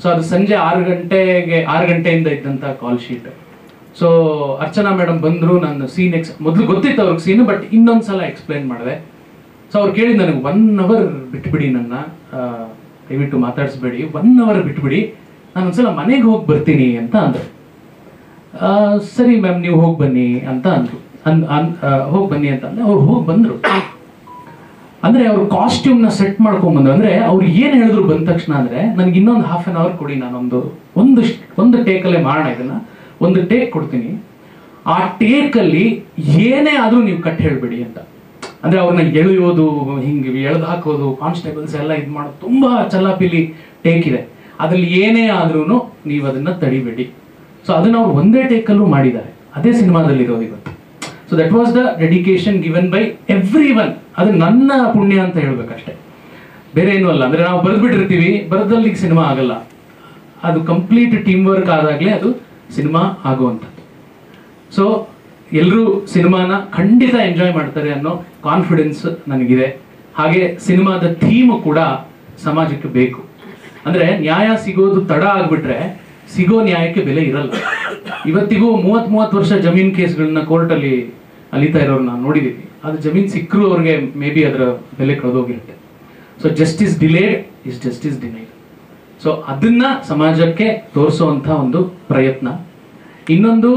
ಸೊ ಅದು ಸಂಜೆ 6 ಗಂಟೆಯಿಂದ ಇದ್ದಂತ call sheet. So Archana madam ಬಂದ್ರು, ನಾನು ಸೀನ್ ಮೊದಲು ಗೊತ್ತಿತ್ತು ಅವ್ರಿಗೆ ಸೀನ್, ಬಟ್ ಇನ್ನೊಂದ್ಸಲ ಎಕ್ಸ್ಪ್ಲೈನ್ ಮಾಡಿದೆ. ಸೊ ಅವ್ರು ಕೇಳಿದ್ ನನಗೆ 1 hour ಬಿಟ್ಬಿಡಿ, ನನ್ನ ದಯವಿಟ್ಟು ಮಾತಾಡಿಸ್ಬೇಡಿ, 1 hour ಬಿಟ್ಬಿಡಿ, ನಾನು ಒಂದ್ಸಲ ಮನೆಗೆ ಹೋಗಿ ಬರ್ತೀನಿ ಅಂತ ಅಂದ್ರು. ಸರಿ ಮ್ಯಾಮ್, ನೀವು ಹೋಗಿ ಬನ್ನಿ ಅಂತ ಅಂದ್ರು. ಹೋಗಿ ಬನ್ನಿ ಅಂತ ಅಂದ್ರೆ ಅವ್ರು ಹೋಗಿ ಬಂದ್ರು. ಅಂದ್ರೆ ಅವ್ರ ಕಾಸ್ಟ್ಯೂಮ್ ನ ಸೆಟ್ ಮಾಡ್ಕೊಂಡ್ ಬಂದ್ರು. ಅಂದ್ರೆ ಅವ್ರು ಏನ್ ಹೇಳಿದ್ರು ಬಂದ ತಕ್ಷಣ ಅಂದ್ರೆ, ನನಗೆ ಇನ್ನೊಂದು 1/2 hour ಕೊಡಿ, ನಾನೊಂದು ಒಂದು ಟೇಕಲ್ಲೇ ಮಾಡೋಣ ಇದನ್ನ, ಒಂದು ಟೇಕ್ ಕೊಡ್ತೀನಿ, ಆ ಟೇಕ್ ಅಲ್ಲಿ ಏನೇ ಆದ್ರೂ ನೀವು ಕಟ್ ಹೇಳ್ಬೇಡಿ ಅಂತ. ಅಂದರೆ ಅವ್ರನ್ನ ಎಳೆಯೋದು, ಹಿಂಗೆ ಎಳೆದು ಹಾಕೋದು, ಕಾನ್ಸ್ಟೇಬಲ್ಸ್ ಎಲ್ಲ ಇದು ಮಾಡೋದು, ತುಂಬ ಚಲಾಪಿಲಿ ಟೇಕ್ ಇದೆ. ಅದ್ರಲ್ಲಿ ಏನೇ ಆದ್ರೂ ನೀವು ಅದನ್ನ ತಡಿಬೇಡಿ. ಸೊ ಅದನ್ನ ಅವ್ರು ಒಂದೇ ಟೇಕಲ್ಲೂ ಮಾಡಿದ್ದಾರೆ. ಅದೇ ಸಿನಿಮಾದಲ್ಲಿ ಇರೋದು ಇವತ್ತು. So that was the dedication given by every one. ಅದು ನನ್ನ ಪುಣ್ಯ ಅಂತ ಹೇಳ್ಬೇಕಷ್ಟೇ, ಬೇರೆ ಏನೂ ಅಲ್ಲ. ಅಂದರೆ ನಾವು ಬರೆದ್ಬಿಟ್ಟಿರ್ತೀವಿ, ಬರೆದಲ್ಲಿ ಸಿನಿಮಾ ಆಗಲ್ಲ. ಅದು ಕಂಪ್ಲೀಟ್ ಟೀಮ್ ವರ್ಕ್ ಆದಾಗಲೇ ಅದು ಸಿನಿಮಾ ಆಗುವಂಥದ್ದು. ಸೊ ಎಲ್ಲರೂ ಸಿನಿಮಾನ ಖಂಡಿತ ಎಂಜಾಯ್ ಮಾಡ್ತಾರೆ ಅನ್ನೋ ಕಾನ್ಫಿಡೆನ್ಸ್ ನನಗಿದೆ. ಹಾಗೆ ಸಿನಿಮಾದ ಥೀಮ್ ಕೂಡ ಸಮಾಜಕ್ಕೆ ಬೇಕು. ಅಂದರೆ ನ್ಯಾಯ ಸಿಗೋದು ತಡ ಆಗ್ಬಿಟ್ರೆ ಸಿಗೋ ನ್ಯಾಯಕ್ಕೆ ಬೆಲೆ ಇರಲ್ಲ. ಇವತ್ತಿಗೂ 30 ವರ್ಷ ಜಮೀನ್ ಕೇಸ್ಗಳನ್ನ ಕೋರ್ಟಲ್ಲಿ ಅಲಿತಾ ಇರೋರು ನಾವು ನೋಡಿದ್ದೀವಿ. ಅದು ಜಮೀನ್ ಸಿಕ್ಕರೂ ಅವ್ರಿಗೆ ಮೇ ಬಿ ಅದರ ಬೆಲೆ ಕಳೆದೋಗಿರುತ್ತೆ. So justice delayed is justice denied. So ಅದನ್ನ ಸಮಾಜಕ್ಕೆ ತೋರಿಸುವಂಥ ಒಂದು ಪ್ರಯತ್ನ. ಇನ್ನೊಂದು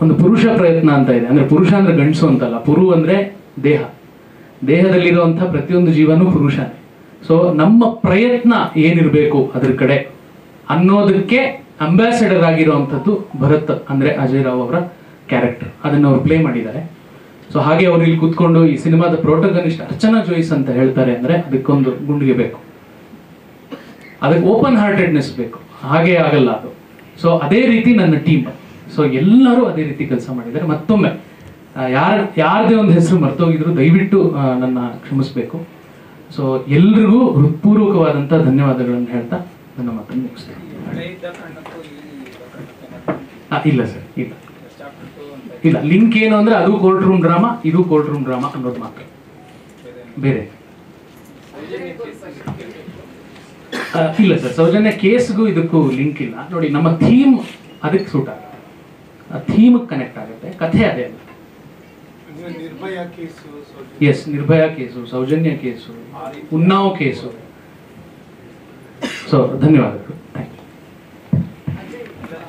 ಒಂದು ಪುರುಷ ಪ್ರಯತ್ನ ಅಂತ ಇದೆ. ಅಂದರೆ ಪುರುಷ ಅಂದರೆ ಗಂಡಸು ಅಂತಲ್ಲ, ಪುರು ಅಂದರೆ ದೇಹ, ದೇಹದಲ್ಲಿರುವಂಥ ಪ್ರತಿಯೊಂದು ಜೀವನೂ ಪುರುಷನೇ. ಸೊ ನಮ್ಮ ಪ್ರಯತ್ನ ಏನಿರಬೇಕು ಅದ್ರ ಕಡೆ ಅನ್ನೋದಕ್ಕೆ ಅಂಬಾಸಿಡರ್ ಆಗಿರುವಂಥದ್ದು ಭರತ್ ಅಂದರೆ ಅಜಯ್ ರಾವ್ ಅವರ ಕ್ಯಾರೆಕ್ಟರ್. ಅದನ್ನು ಅವ್ರು ಪ್ಲೇ ಮಾಡಿದ್ದಾರೆ. ಸೊ ಹಾಗೆ ಅವ್ರು ಇಲ್ಲಿ ಕೂತ್ಕೊಂಡು ಈ ಸಿನಿಮಾದ ಪ್ರೋಟಗನಿಸ್ಟ್ ಅರ್ಚನಾ ಜೋಯಿಸ್ ಅಂತ ಹೇಳ್ತಾರೆ ಅಂದರೆ ಅದಕ್ಕೊಂದು ಗುಂಡಿಗೆ ಬೇಕು, ಅದಕ್ಕೆ ಓಪನ್ ಹಾರ್ಟೆಡ್ನೆಸ್ ಬೇಕು. ಹಾಗೆ ಆಗಲ್ಲ ಅದು. ಸೊ ಅದೇ ರೀತಿ ನನ್ನ ಟೀಮ್, ಸೊ ಎಲ್ಲರೂ ಅದೇ ರೀತಿ ಕೆಲಸ ಮಾಡಿದ್ದಾರೆ. ಮತ್ತೊಮ್ಮೆ ಯಾರದೇ ಒಂದು ಹೆಸರು ಮರ್ತೋಗಿದ್ರು ದಯವಿಟ್ಟು ನನ್ನ ಕ್ಷಮಿಸಬೇಕು. ಸೊ ಎಲ್ರಿಗೂ ಹೃತ್ಪೂರ್ವಕವಾದಂಥ ಧನ್ಯವಾದಗಳನ್ನು ಹೇಳ್ತಾ ನನ್ನ ಮಾತನ್ನು ಮುಗಿಸ್ತೇನೆ. ಇಲ್ಲ ಸರ್, ಇಲ್ಲ ಲಿಂಕ್ ಏನು ಅಂದ್ರೆ ಅದು ಕೋರ್ಟ್ ರೂಮ್ ಡ್ರಾಮಾ, ಇದು ಕೋರ್ಟ್ ರೂಮ್ ಡ್ರಾಮಾ ಅನ್ನೋದು ಮಾತ್ರ, ಬೇರೆ ಇಲ್ಲ ಸರ್. ಸೌಜನ್ಯ ಕೇಸ್ಗೂ ಇದಕ್ಕೂ ಲಿಂಕ್ ಇಲ್ಲ. ನೋಡಿ, ನಮ್ಮ ಥೀಮ್ ಅದಕ್ಕೆ ಸೂಟ್ ಆಗುತ್ತೆ, ಆ ಥೀಮ್ ಕನೆಕ್ಟ್ ಆಗುತ್ತೆ, ಕಥೆ ಅದೇ ಆಗುತ್ತೆ. Yes, Nirbhaya case, Soujanya case, Unnao case. So ಧನ್ಯವಾದಗಳು.